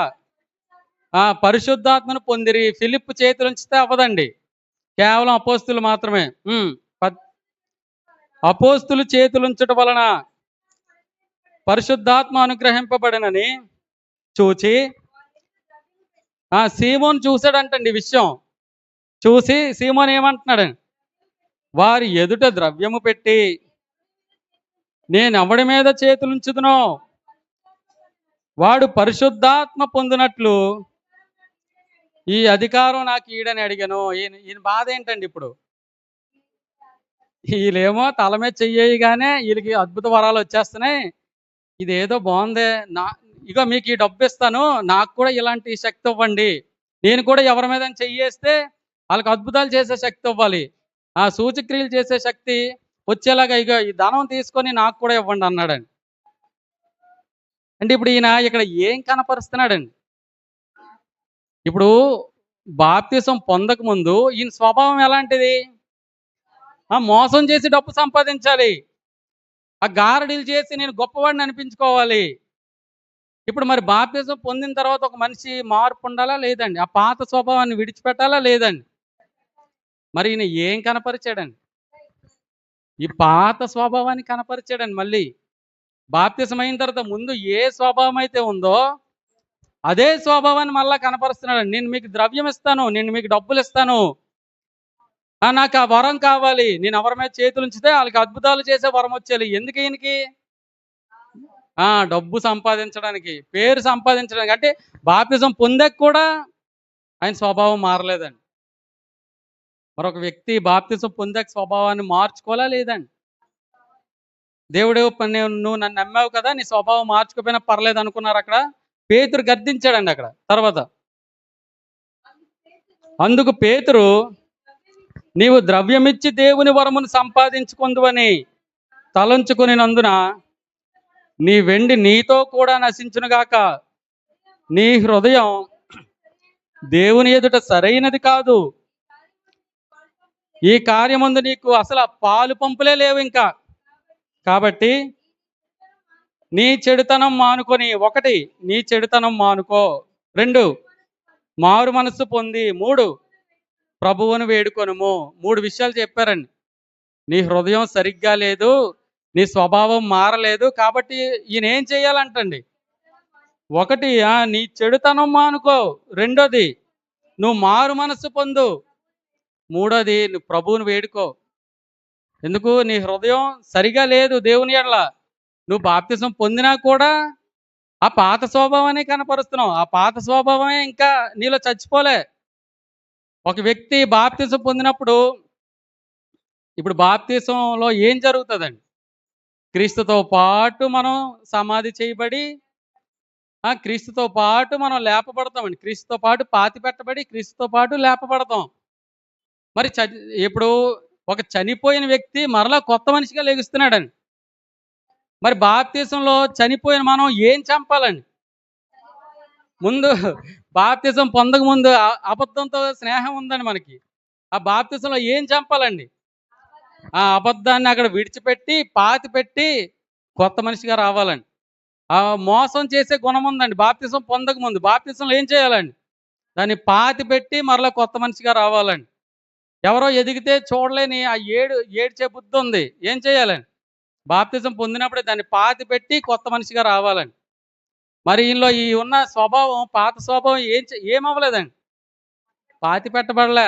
పరిశుద్ధాత్మను పొందిరి. ఫిలిప్ చేతులుంచితే అవ్వదండి, కేవలం అపోస్తులు మాత్రమే. అపోస్తులు చేతులుంచడం వలన పరిశుద్ధాత్మ అనుగ్రహింపబడినని చూచి సీమోన్ చూశాడంటండి ఈ విషయం. చూసి సీమోన్ ఏమంటున్నాడు? వారి ఎదుట ద్రవ్యము పెట్టి నేను ఎవడి మీద చేతులుంచుదునో వాడు పరిశుద్ధాత్మ పొందినట్లు ఈ అధికారం నాకు ఈడని అడిగాను. ఈయన బాధ ఏంటండి? ఇప్పుడు వీళ్ళేమో తల మీద చెయ్యగానే వీళ్ళకి అద్భుత వరాలు వచ్చేస్తున్నాయి. ఇదేదో బాగుందే, ఇగో మీకు ఈ డబ్బు ఇస్తాను, నాకు కూడా ఇలాంటి శక్తి ఇవ్వండి, నేను కూడా ఎవరి మీద చెయ్యేస్తే వాళ్ళకి అద్భుతాలు చేసే శక్తి ఇవ్వాలి, సూచక్రియలు చేసే శక్తి వచ్చేలాగా ఇగో ఈ ధనం తీసుకొని నాకు కూడా ఇవ్వండి అన్నాడండి. అంటే ఇప్పుడు ఈయన ఇక్కడ ఏం కనపరుస్తున్నాడండి? ఇప్పుడు బాప్తిసం పొందక ముందు ఈయన స్వభావం ఎలాంటిది? మోసం చేసి డబ్బు సంపాదించాలి, గారడీలు చేసి నేను గొప్పవాడిని అనిపించుకోవాలి. ఇప్పుడు మరి బాప్తిసం పొందిన తర్వాత ఒక మనిషి మార్పు ఉండాలా లేదండి? ఆ పాత స్వభావాన్ని విడిచిపెట్టాలా లేదండి? మరి ఈయన ఏం కనపరిచాడండి? ఈ పాత స్వభావాన్ని కనపరిచాడండి. మళ్ళీ బాప్తిసం అయిన తర్వాత ముందు ఏ స్వభావం అయితే ఉందో అదే స్వభావాన్ని మళ్ళా కనపరుస్తున్నాడు. నేను మీకు ద్రవ్యం ఇస్తాను, నేను మీకు డబ్బులు ఇస్తాను, నాకు ఆ వరం కావాలి, నేను ఎవరి మీద చేతులు ఉంచితే వాళ్ళకి అద్భుతాలు చేసే వరం వచ్చేది. ఎందుకు ఈయనకి? డబ్బు సంపాదించడానికి, పేరు సంపాదించడానికి. అంటే బాప్తిజం పొందాక కూడా ఆయన స్వభావం మారలేదండి. మరొక వ్యక్తి బాప్తిజం పొందాక స్వభావాన్ని మార్చుకోవాలా లేదండి? దేవుడు నువ్వు నన్ను నమ్మావు కదా, నీ స్వభావం మార్చుకోపోయినా పర్లేదు అనుకున్నారు. అక్కడ పేతురు గర్దించాడండి. అక్కడ తర్వాత అందుకు పేతురు నీవు ద్రవ్యమిచ్చి దేవుని వరమును సంపాదించుకుందువని తలంచుకునినందున నీ వెండి నీతో కూడా నశించునుగాక. నీ హృదయం దేవుని ఎదుట సరైనది కాదు. ఈ కార్యమందు నీకు అసలు పాలు పంపులే లేవు ఇంకా. కాబట్టి నీ చెడుతనం మానుకొని, 1 నీ చెడుతనం మానుకో, 2 మారు మనస్సు పొంది, 3 ప్రభువును వేడుకొనుము. 3 విషయాలు చెప్పారండి. నీ హృదయం సరిగ్గా లేదు, నీ స్వభావం మారలేదు, కాబట్టి ఈయన ఏం చేయాలంటండి? 1 నీ చెడుతనం మానుకో, 2 నువ్వు మారు మనస్సు పొందు, 3 నువ్వు ప్రభువును వేడుకో. ఎందుకు? నీ హృదయం సరిగా లేదు దేవుని ఎడల. నువ్వు బాప్తిసం పొందినా కూడా ఆ పాత స్వభావాన్ని కనపరుస్తున్నావు. ఆ పాత స్వభావమే ఇంకా నీలో చచ్చిపోలే. ఒక వ్యక్తి బాప్తిసం పొందినప్పుడు, ఇప్పుడు బాప్తిసంలో ఏం జరుగుతుందండి? క్రీస్తుతో పాటు మనం సమాధి చేయబడి, క్రీస్తుతో పాటు మనం లేపబడతామండి. క్రీస్తుతో పాటు పాతి పెట్టబడి క్రీస్తుతో పాటు లేపబడతాం. మరి ఇప్పుడు ఒక చనిపోయిన వ్యక్తి మరలా కొత్త మనిషిగా లెగుస్తున్నాడండి. మరి బాప్తిసంలో చనిపోయిన మనం ఏం చంపాలండి? ముందు బాప్తిసం పొందక ముందు అబద్ధంతో స్నేహం ఉందండి మనకి. ఆ బాప్తిసంలో ఏం చంపాలండి? ఆ అబద్ధాన్ని అక్కడ విడిచిపెట్టి పాతి పెట్టి కొత్త మనిషిగా రావాలండి. ఆ మోసం చేసే గుణం ఉందండి బాప్తిసం పొందక ముందు. బాప్తిసంలో ఏం చేయాలండి? దాన్ని పాతి పెట్టి మరలా కొత్త మనిషిగా రావాలండి. ఎవరో ఎదిగితే చూడలేని ఆ ఏడ్చే బుద్ధి ఉంది. ఏం చేయాలండి? బాప్తిజం పొందినప్పుడే దాన్ని పాతి పెట్టి కొత్త మనిషిగా రావాలండి. మరి ఈయనలో ఈ ఉన్న స్వభావం, పాత స్వభావం ఏమవ్వలేదండి, పాతి పెట్టబడలే.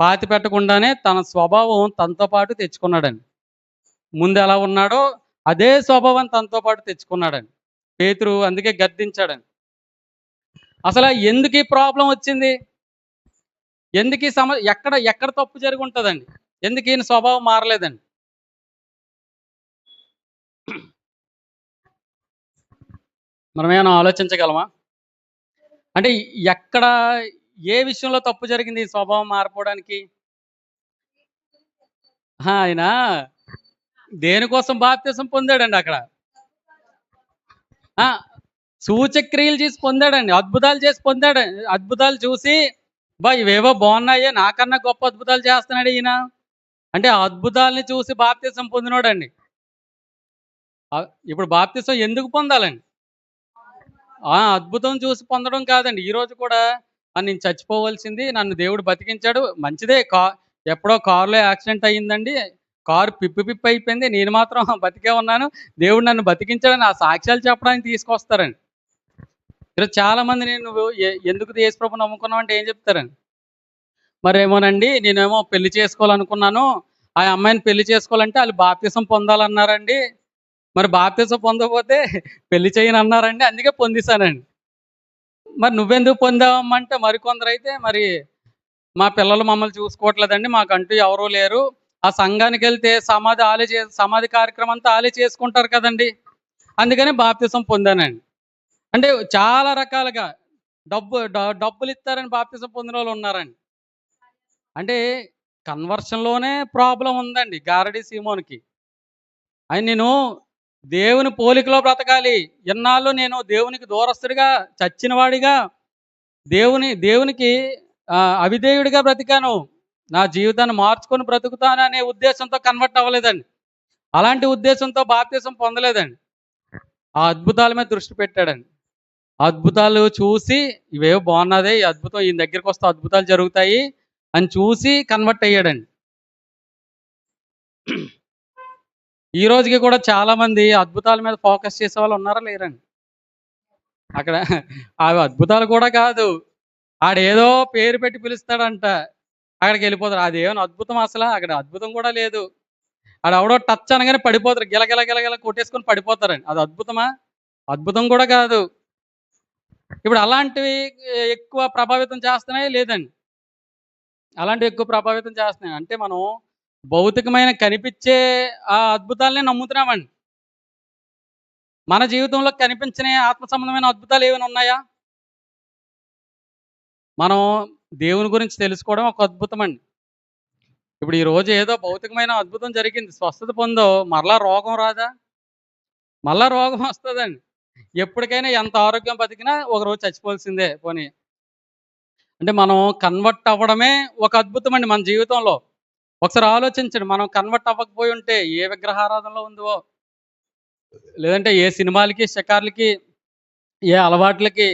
పాతి పెట్టకుండానే తన స్వభావం తనతో పాటు తెచ్చుకున్నాడండి. ముందు ఎలా ఉన్నాడో అదే స్వభావం తనతో పాటు తెచ్చుకున్నాడండి. పేతురు అందుకే గద్దించాడండి. అసలు ఎందుకు ఈ ప్రాబ్లం వచ్చింది? ఎందుకు ఈ ఎక్కడ ఎక్కడ తప్పు జరిగి ఉంటుందండి? ఎందుకు ఈయన స్వభావం మారలేదండి? మనమేమైనా ఆలోచించగలమా? అంటే ఎక్కడ ఏ విషయంలో తప్పు జరిగింది ఈ స్వభావం మారిపోవడానికి? ఆయన దేనికోసం బాప్తిసం పొందాడండి అక్కడ? ఆ! సూచక్రియలు చేసి పొందాడండి. అద్భుతాలు చేసి పొందాడు. అద్భుతాలు చూసి ఇవేవో బాగున్నాయే, నాకన్నా గొప్ప అద్భుతాలు చేస్తున్నాడు ఈయన. అంటే ఆ అద్భుతాలని చూసి బాప్తిసం పొందినోడండి. ఇప్పుడు బాప్తిసం ఎందుకు పొందాలండి? అద్భుతం చూసి పొందడం కాదండి. ఈరోజు కూడా నేను చచ్చిపోవాల్సింది, నన్ను దేవుడు బతికించాడు. మంచిదే. ఎప్పుడో కారులో యాక్సిడెంట్ అయ్యిందండి. కారు పిప్పి అయిపోయింది. నేను మాత్రం బతికే ఉన్నాను. దేవుడు నన్ను బతికించాడని ఆ సాక్ష్యాలు చెప్పడానికి తీసుకొస్తారండి. ఈరోజు చాలామంది నువ్వు ఎందుకు యేసుప్రభుని నమ్ముకున్నావు అంటే ఏం చెప్తారండి? మరేమోనండి నేనేమో పెళ్లి చేసుకోవాలనుకున్నాను. ఆ అమ్మాయిని పెళ్లి చేసుకోవాలంటే వాళ్ళు బాప్తిసం పొందాలన్నారండి. మరి బాప్తిసం పొందకపోతే పెళ్లి చేయనన్నారండి. అందుకే పొందేశానండి. మరి నువ్వెందుకు పొందావమ్మంటే మరికొందరైతే మరి మా పిల్లలు మమ్మల్ని చూసుకోవట్లేదండి. మాకంటూ ఎవరూ లేరు. ఆ సంఘానికెళ్తే సమాధి కార్యక్రమం అంతా ఆలే చేసుకుంటారు కదండీ! అందుకని బాప్తిసం పొందానండి. అంటే చాలా రకాలుగా డబ్బులిస్తారని బాప్తిసం పొందినోళ్ళు ఉన్నారండి. అంటే కన్వర్షన్‌లోనే ప్రాబ్లమ్ ఉందండి గారడీ సీమోన్‌కి. నేను దేవుని పోలికలో బ్రతకాలి. ఇన్నాళ్ళు నేను దేవునికి దూరస్తుడిగా, చచ్చినవాడిగా, దేవునికి అవిధేయుడిగా బ్రతికాను. నా జీవితాన్ని మార్చుకొని బ్రతుకుతాననే ఉద్దేశంతో కన్వర్ట్ అవ్వలేదండి. అలాంటి ఉద్దేశంతో బాప్తిసం పొందలేదండి. ఆ అద్భుతాల మీద దృష్టి పెట్టాడండి. అద్భుతాలు చూసి ఇవేవో బాగున్నదే, ఈ అద్భుతం ఈయన దగ్గరికి వస్తే అద్భుతాలు జరుగుతాయి అని చూసి కన్వర్ట్ అయ్యాడండి. ఈ రోజుకి కూడా చాలామంది అద్భుతాల మీద ఫోకస్ చేసేవాళ్ళు ఉన్నారా లేరండి? అక్కడ అవి అద్భుతాలు కూడా కాదు. ఆడేదో పేరు పెట్టి పిలుస్తాడంట. అక్కడికెళ్ళిపోతారు. అదేమన్నా అద్భుతం అసల? అక్కడ అద్భుతం కూడా లేదు. ఆడెవడో టచ్ అనగానే పడిపోతారు. గిలగిల గిలగిల కొట్టేసుకొని పడిపోతారండి. అది అద్భుతమా? అద్భుతం కూడా కాదు. ఇప్పుడు అలాంటివి ఎక్కువ ప్రభావితం చేస్తున్నాయా లేదండి? అలాంటివి ఎక్కువ ప్రభావితం చేస్తున్నాయి. అంటే మనం భౌతికమైన కనిపించే ఆ అద్భుతాలనే నమ్ముతున్నామండి. మన జీవితంలో కనిపించని ఆత్మ సంబంధమైన అద్భుతాలు ఏమైనా ఉన్నాయా? మనం దేవుని గురించి తెలుసుకోవడం ఒక అద్భుతం అండి. ఇప్పుడు ఈరోజు ఏదో భౌతికమైన అద్భుతం జరిగింది, స్వస్థత పొందో, మరలా రోగం రాదా? మళ్ళా రోగం వస్తుందండి. ఎప్పటికైనా ఎంత ఆరోగ్యం బతికినా ఒకరోజు చచ్చిపోవాల్సిందే. పోనీ అంటే మనం కన్వర్ట్ అవ్వడమే ఒక అద్భుతం అండి మన జీవితంలో. ఒకసారి ఆలోచించండి, మనం కన్వర్ట్ అవ్వకపోయి ఉంటే ఏ విగ్రహారాధనలో ఉందో, లేదంటే ఏ సినిమాలకి, షికార్లకి, ఏ అలవాట్లకి,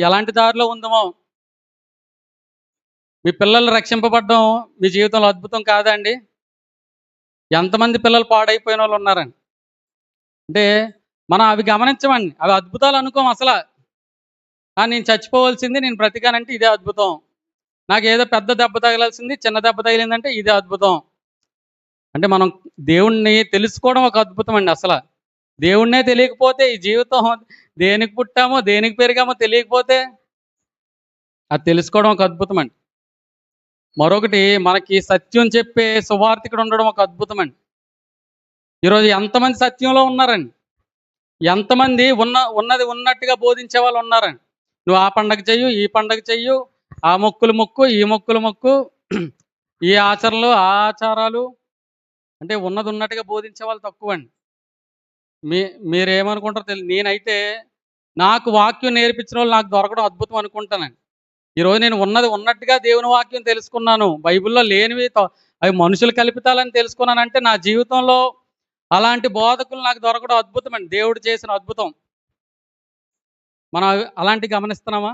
ఎలాంటి దారిలో ఉందమో. మీ పిల్లలు రక్షింపబడడం మీ జీవితంలో అద్భుతం కాదా అండి? ఎంతమంది పిల్లలు పాడైపోయిన వాళ్ళు ఉన్నారండి. అంటే మనం అవి గమనించమండి. అవి అద్భుతాలు అనుకోం అసల. నేను చచ్చిపోవాల్సింది, నేను బ్రతికానంటే ఇదే అద్భుతం. నాకేదో పెద్ద దెబ్బ తగలాల్సింది, చిన్న దెబ్బ తగిలిందంటే ఇదే అద్భుతం. అంటే మనం దేవుణ్ణి తెలుసుకోవడం ఒక అద్భుతం అండి అసల. దేవుణ్ణే తెలియకపోతే ఈ జీవితం దేనికి పుట్టామో, దేనికి పెరిగామో తెలియకపోతే అది తెలుసుకోవడం ఒక అద్భుతం అండి. మరొకటి, మనకి సత్యం చెప్పే సువార్థికుడు ఉండడం ఒక అద్భుతం అండి. ఈరోజు ఎంతమంది సత్యంలో ఉన్నారండి? ఎంతమంది ఉన్నది ఉన్నట్టుగా బోధించే వాళ్ళు ఉన్నారండి. నువ్వు ఆ పండగ చెయ్యు, ఈ పండగ చెయ్యు, ఆ మొక్కులు మొక్కు, ఈ మొక్కులు మొక్కు, ఈ ఆచరణలు, ఆ ఆచారాలు. అంటే ఉన్నది ఉన్నట్టుగా బోధించే వాళ్ళు తక్కువండి. మీరేమనుకుంటారో తెలియదు. నేనైతే నాకు వాక్యం నేర్పించిన వాళ్ళు నాకు దొరకడం అద్భుతం అనుకుంటానండి. ఈరోజు నేను ఉన్నది ఉన్నట్టుగా దేవుని వాక్యం తెలుసుకున్నాను. బైబిల్‌లో లేనివి అవి మనుషులు కల్పితాలని తెలుసుకున్నానంటే నా జీవితంలో అలాంటి బోధకులు నాకు దొరకడం అద్భుతం అండి. దేవుడు చేసిన అద్భుతం. మనం అలాంటివి గమనిస్తున్నామా?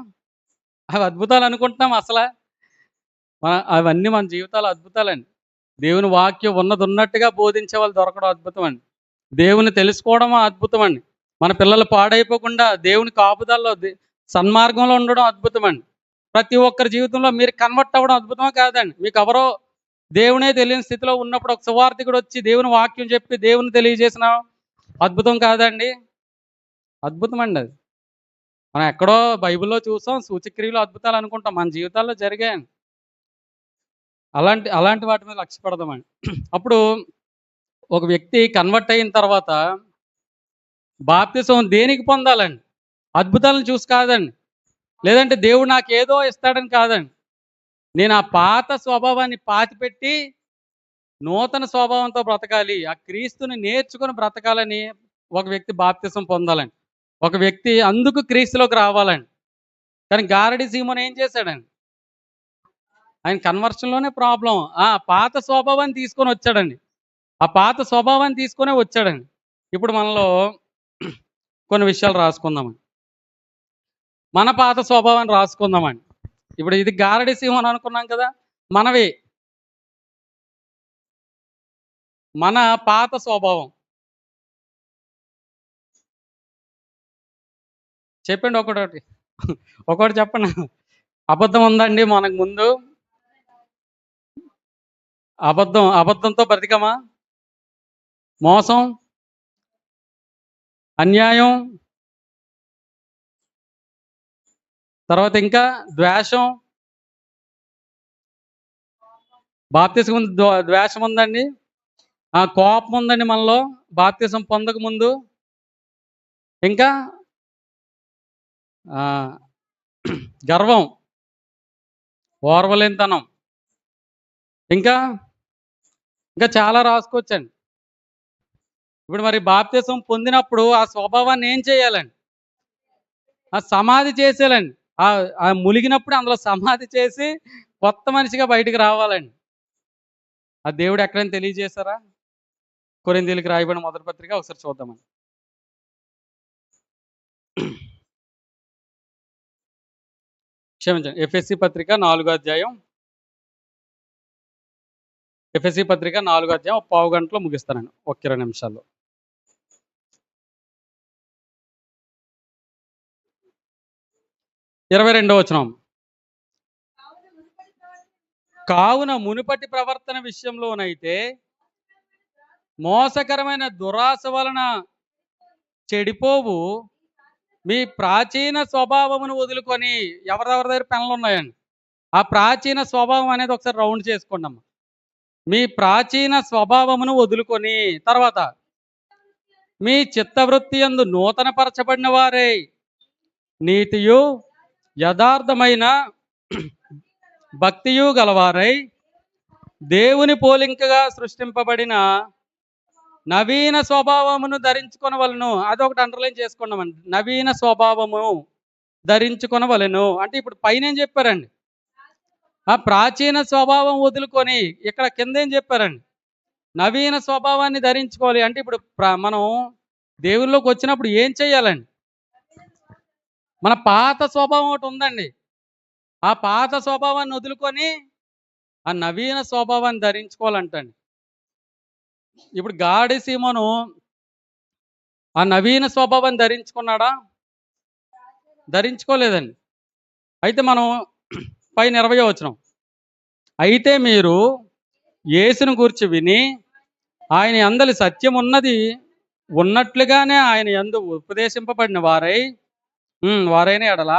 అవి అద్భుతాలు అనుకుంటున్నామా అసల? అవన్నీ మన జీవితాల అద్భుతాలండి. దేవుని వాక్యం ఉన్నది ఉన్నట్టుగా బోధించే వాళ్ళు దొరకడం అద్భుతం అండి. దేవుని తెలుసుకోవడం అద్భుతం అండి. మన పిల్లలు పాడైపోకుండా దేవుని కాపుదల్లో సన్మార్గంలో ఉండడం అద్భుతం అండి. ప్రతి ఒక్కరి జీవితంలో మీరు కన్వర్ట్ అవ్వడం అద్భుతమా కాదండి? మీకు ఎవరో దేవునే తెలియని స్థితిలో ఉన్నప్పుడు ఒక సువార్థికుడు వచ్చి దేవుని వాక్యం చెప్పి దేవుని తెలియజేసిన అద్భుతం కాదండి? అద్భుతం అండి అది. మనం ఎక్కడో బైబిల్లో చూసాం, సూచక్రియలు అద్భుతాలు అనుకుంటాం, మన జీవితాల్లో జరిగాయండి. అలాంటి అలాంటి వాటి మీద లక్ష్య పెడదామండి. అప్పుడు ఒక వ్యక్తి కన్వర్ట్ అయిన తర్వాత బాప్తిసం దేనికి పొందాలండి? అద్భుతాలను చూసి కాదండి, లేదంటే దేవుడు నాకు ఏదో ఇస్తాడని కాదండి. నేను ఆ పాత స్వభావాన్ని పాతిపెట్టి నూతన స్వభావంతో బ్రతకాలి, ఆ క్రీస్తుని నేర్చుకుని బ్రతకాలని ఒక వ్యక్తి బాప్తిసం పొందాలండి. ఒక వ్యక్తి అందుకు క్రీస్తులోకి రావాలండి. కానీ గారడి సీమోన్ ఏం చేశాడండి? ఆయన కన్వర్షన్‌లోనే ప్రాబ్లమ్. పాత స్వభావాన్ని తీసుకొని వచ్చాడండి. ఆ పాత స్వభావాన్ని తీసుకొనే వచ్చాడండి. ఇప్పుడు మనలో కొన్ని విషయాలు రాసుకుందామండి. మన పాత స్వభావాన్ని రాసుకుందామండి. ఇప్పుడు ఇది గారడి సింహం అని అనుకున్నాం కదా! మనవి. మన పాత స్వభావం. చెప్పండి ఒక్కొక్కటి. ఒక్కొక్కటి చెప్పండి. అబద్ధం ఉందండి మనకు ముందు? అబద్ధంతో బ్రతికామా? మోసం, అన్యాయం, తర్వాత ఇంకా ద్వేషం. బాప్తిసం ముందు ద్వేషం ఉందండి. కోపం ఉందండి మనలో బాప్తిసం పొందక ముందు. ఇంకా గర్వం, ఓర్వలేనితనం, ఇంకా ఇంకా చాలా రాసుకోవచ్చండి. ఇప్పుడు మరి బాప్తిసం పొందినప్పుడు ఆ స్వభావాన్ని ఏం చేయాలండి? సమాధి చేసేయాలండి. మునిగినప్పుడు అందులో సమాధి చేసి కొత్త మనిషిగా బయటికి రావాలండి. ఆ దేవుడు ఎక్కడైనా తెలియజేశారా? కొరింథీయులకు రాయబడిన మొదటి పత్రిక ఒకసారి చూద్దామండి. క్షమించండి, ఎఫెసీ పత్రిక 4వ అధ్యాయం. ఎఫెసీ పత్రిక 4వ అధ్యాయం ఒక పావు గంటలో ముగిస్తానండి, ఒక 20 నిమిషాల్లో. 22వ వచనం. కావున మునుపటి ప్రవర్తన విషయంలోనైతే మోసకరమైన దురాశ వలన చెడిపోవు మీ ప్రాచీన స్వభావమును వదులుకొని, ఎవరెవరి దగ్గర పెన్నులు ఉన్నాయండి? ఆ ప్రాచీన స్వభావం అనేది ఒకసారి రౌండ్ చేసుకోండి అమ్మ. మీ ప్రాచీన స్వభావమును వదులుకొని, తర్వాత మీ చిత్తవృత్తి యందు నూతన పరచబడిన వారే నీతియు యథార్థమైన భక్తియు గలవారై దేవుని పోలికగా సృష్టింపబడిన నవీన స్వభావమును ధరించుకొనవలెను. అదొకటి అండర్లైన్ చేసుకున్నామండి. నవీన స్వభావము ధరించుకొనవలెను అంటే ఇప్పుడు పైన ఏం చెప్పారండి? ఆ ప్రాచీన స్వభావం వదులుకొని, ఇక్కడ కింద ఏం చెప్పారండి? నవీన స్వభావాన్ని ధరించుకోవాలి. అంటే ఇప్పుడు మనం దేవుళ్ళలోకి వచ్చినప్పుడు ఏం చేయాలండి? మన పాత స్వభావం ఒకటి ఉందండి. ఆ పాత స్వభావాన్ని వదులుకొని ఆ నవీన స్వభావాన్ని ధరించుకోవాలంటండి. ఇప్పుడు గాడి సీమోను ఆ నవీన స్వభావాన్ని ధరించుకున్నాడా? ధరించుకోలేదండి. అయితే మనం పైన 20వ వచనం. అయితే మీరు యేసును గూర్చి విని ఆయన యందలి సత్యం ఉన్నది ఉన్నట్లుగానే ఆయన యందు ఉపదేశింపబడిన వారైన ఎడల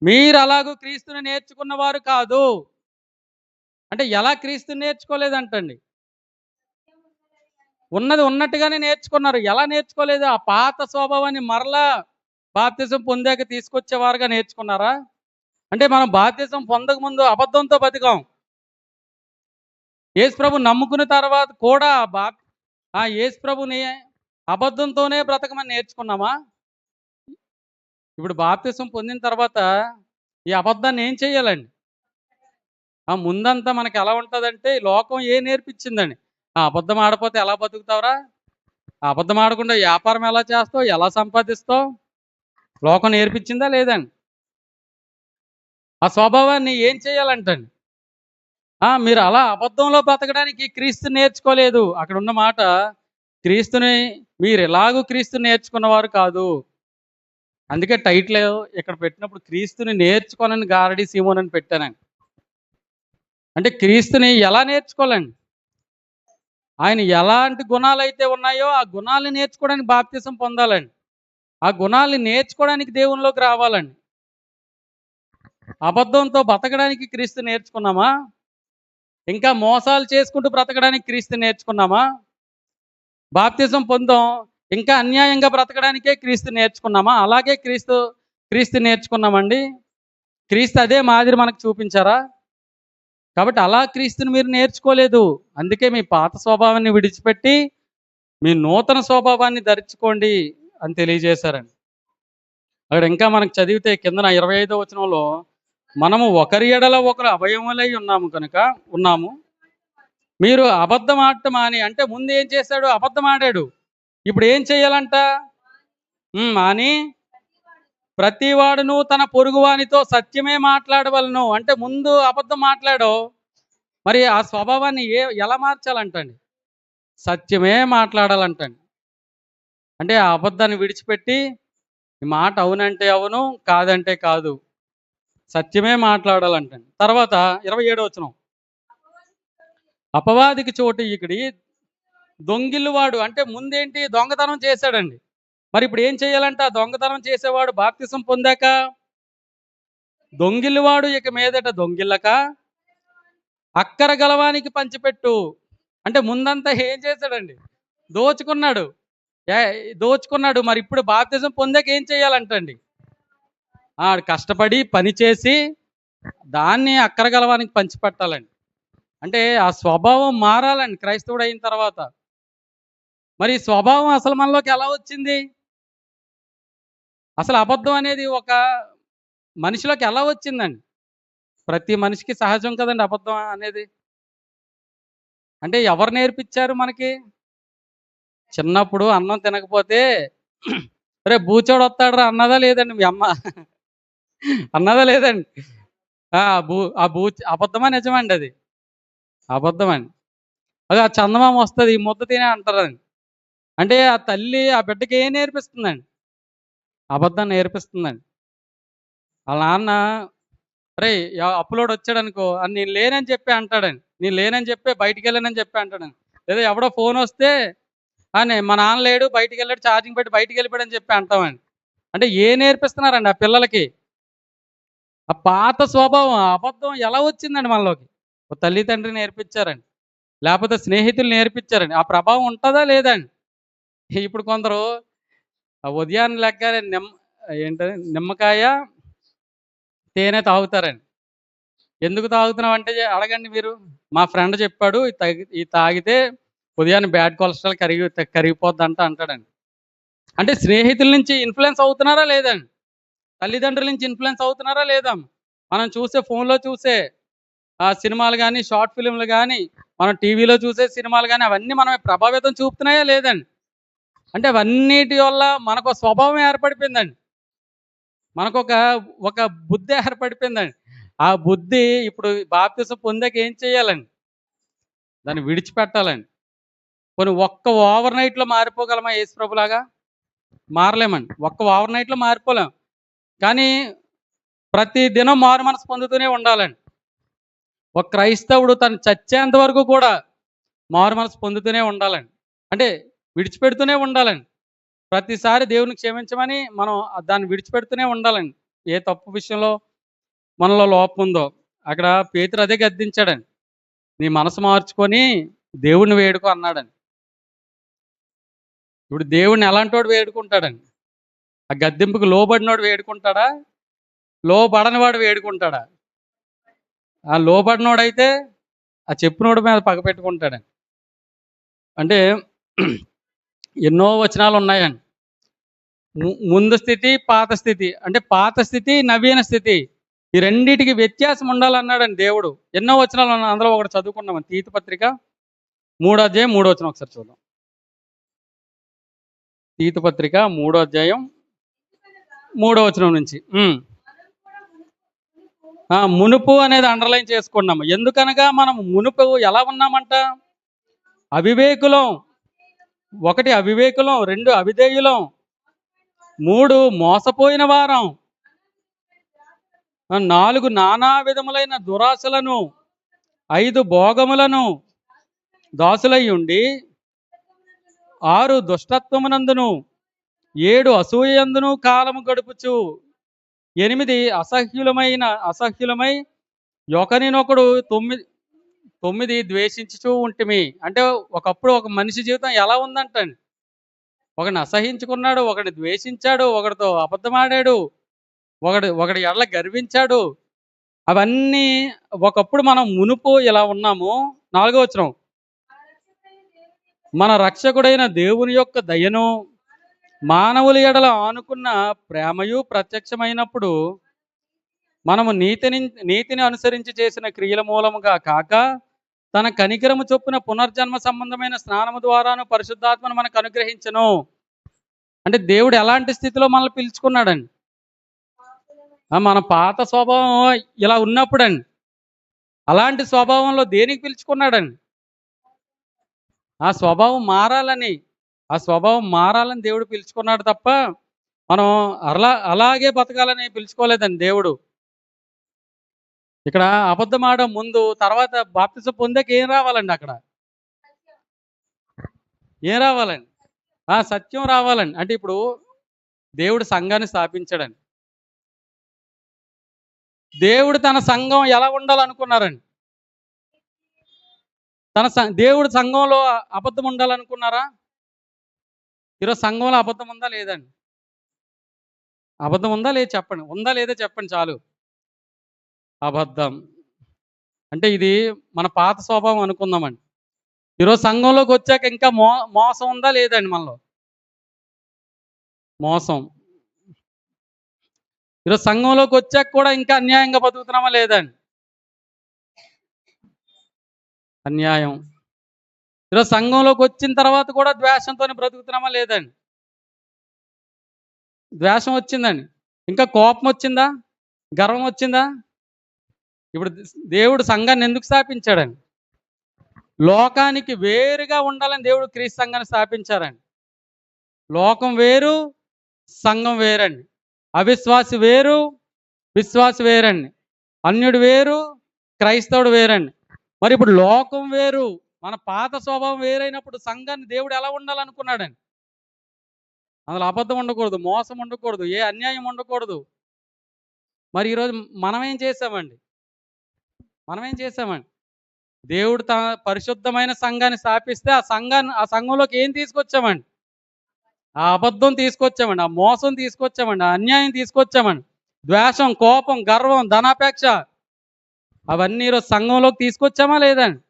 మీరు అలాగూ క్రీస్తుని నేర్చుకున్న వారు కాదు. అంటే ఎలా క్రీస్తుని నేర్చుకోలేదంటండి? ఉన్నది ఉన్నట్టుగానే నేర్చుకున్నారు. ఎలా నేర్చుకోలేదు? ఆ పాత స్వభావాన్ని మరలా బాప్తిసం పొందాక తీసుకొచ్చేవారుగా నేర్చుకున్నారా? అంటే మనం బాప్తిసం పొందక ముందు అబద్ధంతో బతికాం. యేసుప్రభు నమ్ముకున్న తర్వాత కూడా యేసుప్రభుని అబద్ధంతోనే బ్రతకమని నేర్చుకున్నామా? ఇప్పుడు బాప్తిసం పొందిన తర్వాత ఈ అబద్ధాన్ని ఏం చేయాలండి? ముందంతా మనకి ఎలా ఉంటుందంటే, లోకం ఏం నేర్పించిందండి? అబద్ధం ఆడపోతే ఎలా బతుకుతావురా? అబద్ధం ఆడకుండా వ్యాపారం ఎలా చేస్తావు? ఎలా సంపాదిస్తావు? లోకం నేర్పించిందా లేదండి? ఆ స్వభావాన్ని ఏం చేయాలంటండి? మీరు అలా అబద్ధంలో బ్రతకడానికి క్రీస్తు నేర్చుకోలేదు. అక్కడ ఉన్న మాట, క్రీస్తుని మీరు ఎలాగూ క్రీస్తు నేర్చుకున్నవారు కాదు. అందుకే టైటిల్ ఇక్కడ పెట్టినప్పుడు క్రీస్తుని నేర్చుకోనని గారడి సీమోన్ అని పెట్టానండి. అంటే క్రీస్తుని ఎలా నేర్చుకోవాలండి? ఆయన ఎలాంటి గుణాలు అయితే ఉన్నాయో ఆ గుణాలను నేర్చుకోవడానికి బాప్తిసం పొందాలండి. ఆ గుణాలను నేర్చుకోవడానికి దేవునిలోకి రావాలండి. అబద్ధంతో బతకడానికి క్రీస్తు నేర్చుకున్నామా? ఇంకా మోసాలు చేసుకుంటూ బ్రతకడానికి క్రీస్తు నేర్చుకున్నామా? బాప్తిసం పొందాం, ఇంకా అన్యాయంగా బ్రతకడానికే క్రీస్తు నేర్చుకున్నామా? అలాగే క్రీస్తు నేర్చుకున్నామండి. క్రీస్తు అదే మాదిరి మనకు చూపించారా? కాబట్టి అలా క్రీస్తుని మీరు నేర్చుకోలేదు. అందుకే మీ పాత స్వభావాన్ని విడిచిపెట్టి మీ నూతన స్వభావాన్ని ధరించుకోండి అని తెలియజేశారండి. అక్కడ ఇంకా మనకు చదివితే కిందన 25వ వచనంలో మనము ఒకరి ఎడల ఒకరు అవయములై ఉన్నాము. మీరు అబద్ధం ఆడటం మాని, అంటే ముందు ఏం చేశాడు? అబద్ధం ఆడాడు. ఇప్పుడు ఏం చేయాలంట? మాని ప్రతివాడును తన పొరుగువానితో సత్యమే మాట్లాడవలను. అంటే ముందు అబద్ధం మాట్లాడో, మరి ఆ స్వభావాన్ని ఎలా మార్చాలంటండి? సత్యమే మాట్లాడాలంటండి. అంటే ఆ అబద్ధాన్ని విడిచిపెట్టి ఈ మాట అవునంటే అవును, కాదంటే కాదు, సత్యమే మాట్లాడాలంటండి. తర్వాత 27వ వచనం, అపవాదికి చోటు ఇక్కడి దొంగిల్లువాడు, అంటే ముందేంటి? దొంగతనం చేశాడండి. మరి ఇప్పుడు ఏం చేయాలంట? దొంగతనం చేసేవాడు బాప్తిసం పొందాక దొంగిల్లువాడు ఇక మీదట దొంగిల్లక అక్కర గలవానికి పంచిపెట్టు. అంటే ముందంతా ఏం చేశాడండి? దోచుకున్నాడు. దోచుకున్నాడు. మరి ఇప్పుడు బాప్తిసం పొందాక ఏం చేయాలంటండి? ఆడు కష్టపడి పని చేసి దాన్ని అక్కర గలవానికి పంచిపెట్టాలండి. అంటే ఆ స్వభావం మారాలండి క్రైస్తవుడు అయిన తర్వాత. మరి స్వభావం అసలు మనలోకి ఎలా వచ్చింది? అసలు అబద్ధం అనేది ఒక మనిషిలోకి ఎలా వచ్చిందండి? ప్రతి మనిషికి సహజం కదండి అబద్ధం అనేది. అంటే ఎవరు నేర్పించారు మనకి? చిన్నప్పుడు అన్నం తినకపోతే రే బూచోడు వస్తాడురా అన్నదా లేదండి మీ అమ్మ? అన్నదా లేదండి? అబద్ధమా నిజమండి? అది అబద్ధమండి. అది ఆ చందమామ వస్తుంది ఈ ముద్ద తినే అంటారండి. అంటే ఆ తల్లి ఆ బిడ్డకి ఏం నేర్పిస్తుందండి? అబద్ధం నేర్పిస్తుందండి. వాళ్ళ నాన్న రే అప్పులోడు వచ్చాడు అనుకో, నేను లేనని చెప్పి అంటాడండి. నేను లేనని చెప్పి బయటికి వెళ్ళానని చెప్పి అంటాడండి. లేదా ఎవడో ఫోన్ వస్తే మా నాన్న లేడు, బయటికి వెళ్ళాడు, ఛార్జింగ్ పెట్టి బయటికి వెళ్ళిపోయాడని చెప్పి అంటామండి. అంటే నేర్పిస్తున్నారండి ఆ పిల్లలకి? ఆ పాత స్వభావం, ఆ అబద్ధం ఎలా వచ్చిందండి మనలోకి? తల్లి తండ్రి నేర్పించారండి, లేకపోతే స్నేహితులు నేర్పించారండి. ఆ ప్రభావం ఉంటుందా లేదండి? ఇప్పుడు కొందరు ఉదయాన్నే లెగ్గానే ఏంటది నిమ్మకాయ తేనె తాగుతారండి. ఎందుకు తాగుతున్నావు అంటే అడగండి మీరు. మా ఫ్రెండ్ చెప్పాడు ఇది తాగితే ఉదయాన్నే బ్యాడ్ కొలెస్ట్రాల్ కరిగిపోద్దంట అంటాడండి. అంటే స్నేహితుల నుంచి ఇన్ఫ్లుయెన్స్ అవుతున్నారా లేదండి? తల్లిదండ్రుల నుంచి ఇన్ఫ్లుయెన్స్ అవుతున్నారా లేదా? మనం చూసే ఫోన్లో చూసే సినిమాలు కానీ, షార్ట్ ఫిల్మ్లు కానీ, మనం టీవీలో చూసే సినిమాలు కానీ, అవన్నీ మనం ప్రభావితం చూపుతున్నాయా లేదండి? అంటే అవన్నిటి వల్ల మనకు స్వభావం ఏర్పడిపోయిందండి. మనకొక బుద్ధి ఏర్పడిపోయిందండి. ఆ బుద్ధి ఇప్పుడు బాప్తిసం పొందాక ఏం చేయాలండి? దాన్ని విడిచిపెట్టాలండి. కొన్ని ఒక్క ఓవర్ నైట్లో మారిపోగలమా యేసుప్రభులాగా? మారలేమండి. ఒక్క ఓవర్ నైట్లో మారిపోలేం. కానీ ప్రతి దినం మారు మనసు పొందుతూనే ఉండాలండి. ఒక క్రైస్తవుడు తను చచ్చేంత వరకు కూడా మారు మనసు పొందుతూనే ఉండాలండి. అంటే విడిచిపెడుతూనే ఉండాలండి. ప్రతిసారి దేవుని క్షమించమని మనం దాన్ని విడిచిపెడుతూనే ఉండాలండి. ఏ తప్పు విషయంలో మనలో లోపం ఉందో. అక్కడ పేతురు అదే గద్దించాడండి. నీ మనసు మార్చుకొని దేవుణ్ణి వేడుకో అన్నాడండి. ఇప్పుడు దేవుణ్ణి ఎలాంటోడు వేడుకుంటాడండి? ఆ గద్దింపుకు లోబడినోడు వేడుకుంటాడా? లోబడని వాడు వేడుకుంటాడా? ఆ లోబడినోడైతే ఆ చెప్పినోడి మీద పగ పెట్టుకుంటాడండి. అంటే ఎన్నో వచనాలు ఉన్నాయండి. ముందు స్థితి, పాత స్థితి. అంటే పాత స్థితి, నవీన స్థితి. ఈ రెండిటికి వ్యత్యాసం ఉండాలన్నాడండి దేవుడు. ఎన్నో వచనాలు ఉన్నాయి, అందులో ఒకటి చదువుకున్నాం. తీతు పత్రిక 3వ అధ్యాయం 3వ వచనం ఒకసారి చూద్దాం. తీతు పత్రిక 3వ అధ్యాయం 3వ వచనం నుంచి. మునుపు అనేది అండర్లైన్ చేసుకున్నాము. ఎందుకనగా మనం మునుపు ఎలా ఉన్నామంట? అవివేకులం. 1 అవివేకులం, 2 అవిధేయులం, 3 మోసపోయిన వారం, 4 నానా విధములైన దురాశలను, 5 భోగములను దాసులై ఉండి, 6 దుష్టత్వమునందును, 7 అసూయందును కాలము గడుపుచు, 8 అసహ్యులమై ఒకరినొకడు 9 ద్వేషించుచూ ఉంటిమి. అంటే ఒకప్పుడు ఒక మనిషి జీవితం ఎలా ఉందంటండి, ఒకడిని అసహించుకున్నాడు, ఒకడిని ద్వేషించాడు, ఒకడితో అబద్ధమాడాడు, ఒకడి ఎడల గర్వించాడు. అవన్నీ ఒకప్పుడు మనం మునుపు ఇలా ఉన్నాము. 4వ వచనం, మన రక్షకుడైన దేవుని యొక్క దయను మానవుల ఎడల ఆనుకున్న ప్రేమయు ప్రత్యక్షమైనప్పుడు మనము నీతిని అనుసరించి చేసిన క్రియల మూలముగా కాక తన కనికరము చొప్పున పునర్జన్మ సంబంధమైన స్నానము ద్వారాను పరిశుద్ధాత్మను మనకు అనుగ్రహించను. అంటే దేవుడు ఎలాంటి స్థితిలో మనల్ని పిలుచుకున్నాడండి? మన పాత స్వభావం ఇలా ఉన్నప్పుడండి, అలాంటి స్వభావంలో దేనికి పిలుచుకున్నాడండి? ఆ స్వభావం మారాలని దేవుడు పిలుచుకున్నాడు తప్ప మనం అలాగే బతకాలని పిలుచుకోలేదండి దేవుడు. ఇక్కడ అబద్ధం ఆడడం ముందు, తర్వాత బాప్తిసం పొందాక ఏం రావాలండి? అక్కడ ఏం రావాలండి? సత్యం రావాలండి. అంటే ఇప్పుడు దేవుడు సంఘాన్ని స్థాపించాడండి. దేవుడు తన సంఘం ఎలా ఉండాలనుకున్నారండి? దేవుడు సంఘంలో అబద్ధం ఉండాలనుకున్నారా? ఈరోజు సంఘంలో అబద్ధం ఉందా లేదండి? అబద్ధం ఉందా లేదు చెప్పండి. ఉందా లేదా చెప్పండి చాలు. అబద్ధం అంటే ఇది మన పాత స్వభావం అనుకుందామండి. ఈరోజు సంఘంలోకి వచ్చాక ఇంకా మోసం ఉందా లేదండి? మనలో మోసం. ఈరోజు సంఘంలోకి వచ్చాక కూడా ఇంకా అన్యాయంగా బతుకుతున్నామా లేదండి? అన్యాయం. ఈరోజు సంఘంలోకి వచ్చిన తర్వాత కూడా ద్వేషంతో బ్రతుకుతున్నామా లేదండి? ద్వేషం వచ్చిందండి. ఇంకా కోపం వచ్చిందా? గర్వం వచ్చిందా? ఇప్పుడు దేవుడు సంఘాన్ని ఎందుకు స్థాపించాడండి? లోకానికి వేరుగా ఉండాలని దేవుడు క్రీస్తు సంఘాన్ని స్థాపించారండి. లోకం వేరు, సంఘం వేరండి. అవిశ్వాసి వేరు, విశ్వాసి వేరండి. అన్యుడు వేరు, క్రైస్తవుడు వేరండి. మరి ఇప్పుడు లోకం వేరు, మన పాత స్వభావం వేరైనప్పుడు సంఘాన్ని దేవుడు ఎలా ఉండాలనుకున్నాడండి? అందులో అబద్ధం ఉండకూడదు, మోసం ఉండకూడదు, ఏ అన్యాయం ఉండకూడదు. మరి ఈరోజు మనమేం చేసామండి? దేవుడు తన పరిశుద్ధమైన సంఘాన్ని స్థాపిస్తే ఆ సంఘంలోకి ఏం తీసుకొచ్చామండి? ఆ అబద్ధం తీసుకొచ్చామండి, ఆ మోసం తీసుకొచ్చామండి, ఆ అన్యాయం తీసుకొచ్చామండి, ద్వేషం, కోపం, గర్వం, ధనాపేక్ష, అవన్నీ ఈరోజు సంఘంలోకి తీసుకొచ్చామా లేదండి?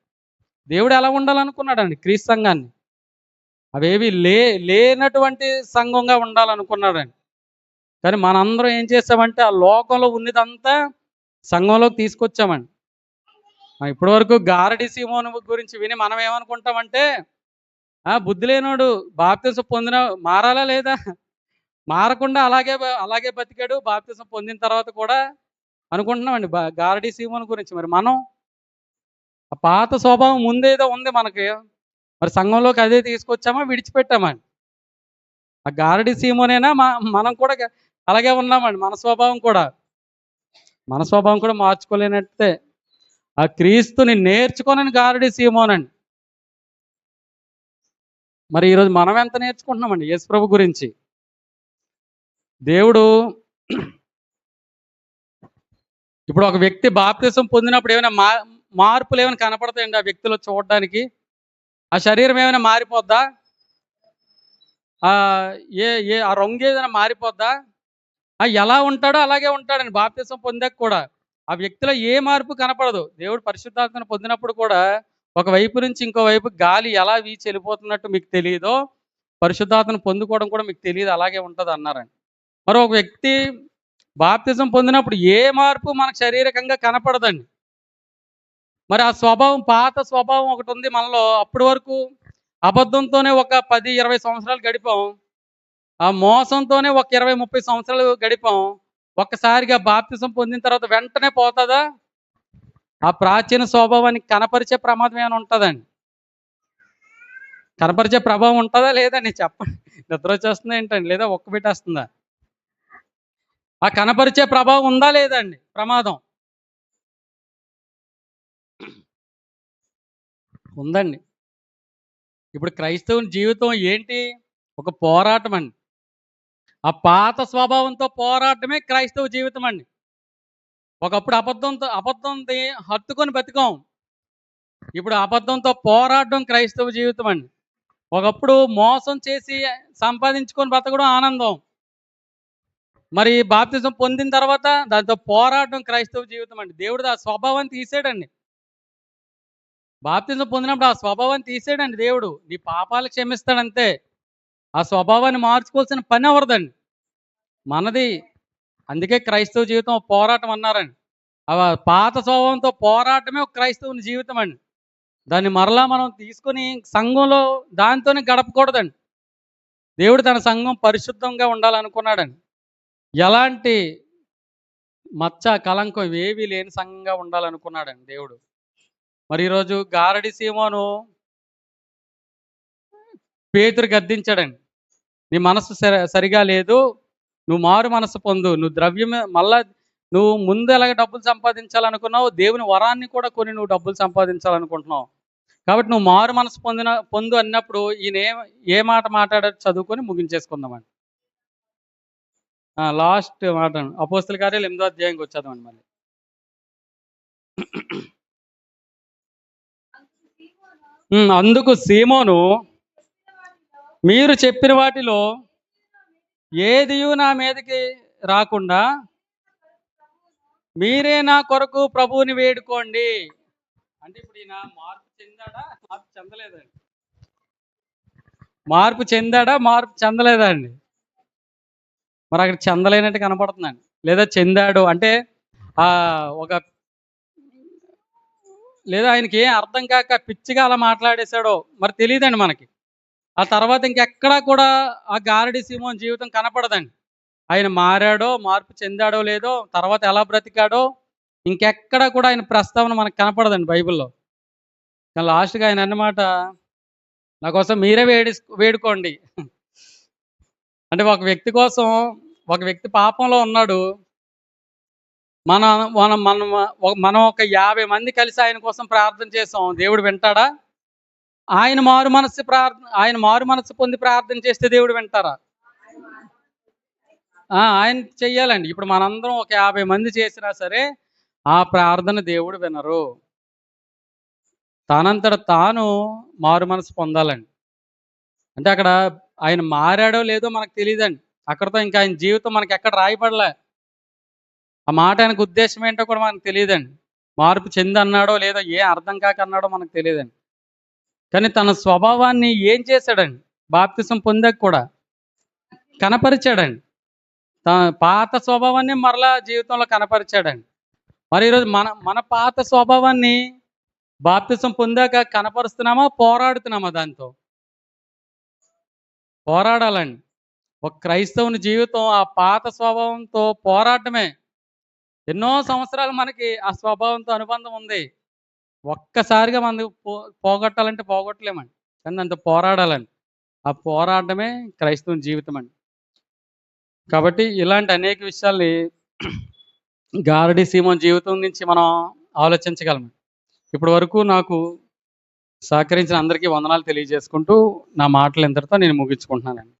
దేవుడు ఎలా ఉండాలనుకున్నాడండి క్రీస్తు సంఘాన్ని? అవేవి లేనటువంటి సంఘంగా ఉండాలనుకున్నాడండి. కానీ మనందరం ఏం చేసామంటే ఆ లోకంలో ఉన్నదంతా సంఘంలోకి తీసుకొచ్చామండి. ఇప్పటి వరకు గారడి సీమోను గురించి విని మనం ఏమనుకుంటామంటే, బుద్ధి లేనోడు బాప్తిసం పొందిన మారాలా లేదా? మారకుండా అలాగే బతికాడు బాప్తిసం పొందిన తర్వాత కూడా అనుకుంటున్నామండి గారడి సీమోను గురించి. మరి మనం ఆ పాత స్వభావం ముందేదో ఉంది మనకి, మరి సంఘంలోకి అదే తీసుకొచ్చామా విడిచిపెట్టామండి? ఆ గారడి సీమోనేనా? మనం కూడా అలాగే ఉన్నామండి. మన స్వభావం కూడా మార్చుకోలేనట్టే. ఆ క్రీస్తుని నేర్చుకోనని గారడి సీమోనండి. మరి ఈరోజు మనం ఎంత నేర్చుకుంటున్నామండి యేసుప్రభు గురించి? దేవుడు ఇప్పుడు ఒక వ్యక్తి బాప్తిసం పొందినప్పుడు ఏమైనా మార్పులు ఏమైనా కనపడతాయండి ఆ వ్యక్తిలో చూడడానికి? ఆ శరీరం ఏమైనా మారిపోద్దా? ఆ రంగు ఏదైనా మారిపోద్దా? ఎలా ఉంటాడో అలాగే ఉంటాడండి బాప్తిసం పొందాక కూడా. ఆ వ్యక్తిలో ఏ మార్పు కనపడదు. దేవుడు పరిశుద్ధాత్మను పొందినప్పుడు కూడా ఒక వైపు నుంచి ఇంకో వైపు గాలి ఎలా వీచి వెళ్ళిపోతున్నట్టు మీకు తెలియదో, పరిశుద్ధాత్మను పొందుకోవడం కూడా మీకు తెలియదు, అలాగే ఉంటుంది అన్నారండి. మరి ఒక వ్యక్తి బాప్తిజం పొందినప్పుడు ఏ మార్పు మనకు శారీరకంగా కనపడదండి. మరి ఆ స్వభావం, పాత స్వభావం ఒకటి ఉంది మనలో. అప్పటి వరకు అబద్ధంతోనే ఒక 10-20 సంవత్సరాలు గడిపాం. ఆ మోసంతోనే ఒక 20-30 సంవత్సరాలు గడిపాం. ఒక్కసారిగా బాప్తిజం పొందిన తర్వాత వెంటనే పోతుందా? ఆ ప్రాచీన స్వభావానికి కనపరిచే ప్రమాదం ఏమైనా ఉంటుందండి? కనపరిచే ప్రభావం ఉంటుందా లేదండి? చెప్పండి. నిద్ర వచ్చేస్తుందా ఏంటండి? లేదా ఒక్క పెట్టేస్తుందా? ఆ కనపరిచే ప్రభావం ఉందా లేదండి? ప్రమాదం ఉందండి. ఇప్పుడు క్రైస్తవుని జీవితం ఏంటి? ఒక పోరాటం అండి. ఆ పాత స్వభావంతో పోరాటమే క్రైస్తవ జీవితం అండి. ఒకప్పుడు అబద్ధంది హత్తుకొని బతికాం. ఇప్పుడు అబద్ధంతో పోరాడడం క్రైస్తవ జీవితం అండి. ఒకప్పుడు మోసం చేసి సంపాదించుకొని బతకడం ఆనందం. మరి బాప్తిజం పొందిన తర్వాత దాంతో పోరాడడం క్రైస్తవ జీవితం అండి. దేవుడు ఆ స్వభావాన్ని తీసాడండి. బాప్తిజం పొందినప్పుడు ఆ స్వభావాన్ని తీసాడండి దేవుడు. నీ పాపాలు క్షమిస్తాడంతే. ఆ స్వభావాన్ని మార్చుకోవాల్సిన పని ఎవరిదండి? మనది. అందుకే క్రైస్తవ జీవితం ఒక పోరాటం అన్నారండి. పాత స్వభావంతో పోరాటమే ఒక క్రైస్తవుని జీవితం అండి. దాన్ని మరలా మనం తీసుకొని సంఘంలో దాంతోనే గడపకూడదండి. దేవుడు తన సంఘం పరిశుద్ధంగా ఉండాలనుకున్నాడండి. ఎలాంటి మచ్చ, కళంకం ఇవేవీ లేని సంఘంగా ఉండాలనుకున్నాడండి దేవుడు. మరి ఈరోజు గారడి సీమోను పేతురు గద్దించాడండి. నీ మనసు సరిగా లేదు. నువ్వు మారు మనసు పొందు. నువ్వు ద్రవ్యమే మళ్ళా నువ్వు ముందు ఎలాగ డబ్బులు సంపాదించాలనుకున్నావు, దేవుని వరాన్ని కూడా కొని నువ్వు డబ్బులు సంపాదించాలనుకుంటున్నావు. కాబట్టి నువ్వు మారు మనసు పొందు అన్నప్పుడు ఈయన ఏ మాట మాట్లాడారో చదువుకొని ముగించేసుకుందామండి. లాస్ట్ మాట అపోస్తల కార్యాలు 8వ అధ్యాయంకి వచ్చేద్దామండి మళ్ళీ. అందుకు సీమోను, మీరు చెప్పిన వాటిలో ఏదియు నా మీదకి రాకుండా మీరే నా కొరకు ప్రభువుని వేడుకోండి. అంటే ఇప్పుడు ఈయన మార్పు చెందాడా? మార్పు చెందలేదండి. మార్పు చెందాడా? మార్పు చెందలేదా అండి? మరి అక్కడ చెందలేనట్టు కనపడుతుందండి. లేదా చెందాడు అంటే ఒక లేదా ఆయనకి ఏం అర్థం కాక పిచ్చిగా అలా మాట్లాడేశాడో మరి తెలియదండి మనకి. ఆ తర్వాత ఇంకెక్కడా కూడా ఆ గారడి సీమోన్ జీవితం కనపడదండి. ఆయన మారాడో, మార్పు చెందాడో లేదో, తర్వాత ఎలా బ్రతికాడో ఇంకెక్కడా కూడా ఆయన ప్రస్తావన మనకు కనపడదండి బైబిల్లో. కానీ లాస్ట్‌గా ఆయన అన్నమాట, నా కోసం మీరే వేడుకోండి. అంటే ఒక వ్యక్తి కోసం, ఒక వ్యక్తి పాపంలో ఉన్నాడు. మనం మనం మనం మనం ఒక 50 మంది కలిసి ఆయన కోసం ప్రార్థన చేసాం. దేవుడు వింటాడా? ఆయన మారు మనస్సు పొంది ప్రార్థన చేస్తే దేవుడు వింటారా? ఆయన చెయ్యాలండి. ఇప్పుడు మనందరం ఒక 50 మంది చేసినా సరే ఆ ప్రార్థన దేవుడు వినరు. తనంతట తాను మారు మనసు పొందాలండి. అంటే అక్కడ ఆయన మారాడో లేదో మనకు తెలీదండి. అక్కడితో ఇంకా ఆయన జీవితం మనకి ఎక్కడ రాయబడలే. ఆ మాట ఆయనకు ఉద్దేశం ఏంటో కూడా మనకు తెలియదండి. మార్పు చెంది అన్నాడో లేదో, ఏ అర్థం కాక అన్నాడో మనకు తెలియదండి. కానీ తన స్వభావాన్ని ఏం చేశాడండి? బాప్తిసం పొందాక కూడా కనపరిచాడండి. తన పాత స్వభావాన్ని మరలా జీవితంలో కనపరిచాడండి. మరి ఈరోజు మన పాత స్వభావాన్ని బాప్తిసం పొందాక కనపరుస్తున్నామా? పోరాడుతున్నామా దాంతో? పోరాడాలండి. ఒక క్రైస్తవుని జీవితం ఆ పాత స్వభావంతో పోరాటమే. ఎన్నో సంవత్సరాలు మనకి ఆ స్వభావంతో అనుబంధం ఉంది. ఒక్కసారిగా మనం పోగొట్టాలంటే పోగొట్టలేమండి. కానీ దాంతో పోరాడాలండి. ఆ పోరాటమే క్రైస్తవుని జీవితం అండి. కాబట్టి ఇలాంటి అనేక విషయాల్ని గారడి సీమోన్ జీవితం నుంచి మనం ఆలోచించగలం. ఇప్పటి వరకు నాకు సహకరించిన అందరికీ వందనాలు తెలియజేసుకుంటూ నా మాటలు ఇంతటితో నేను ముగించుకుంటున్నానండి.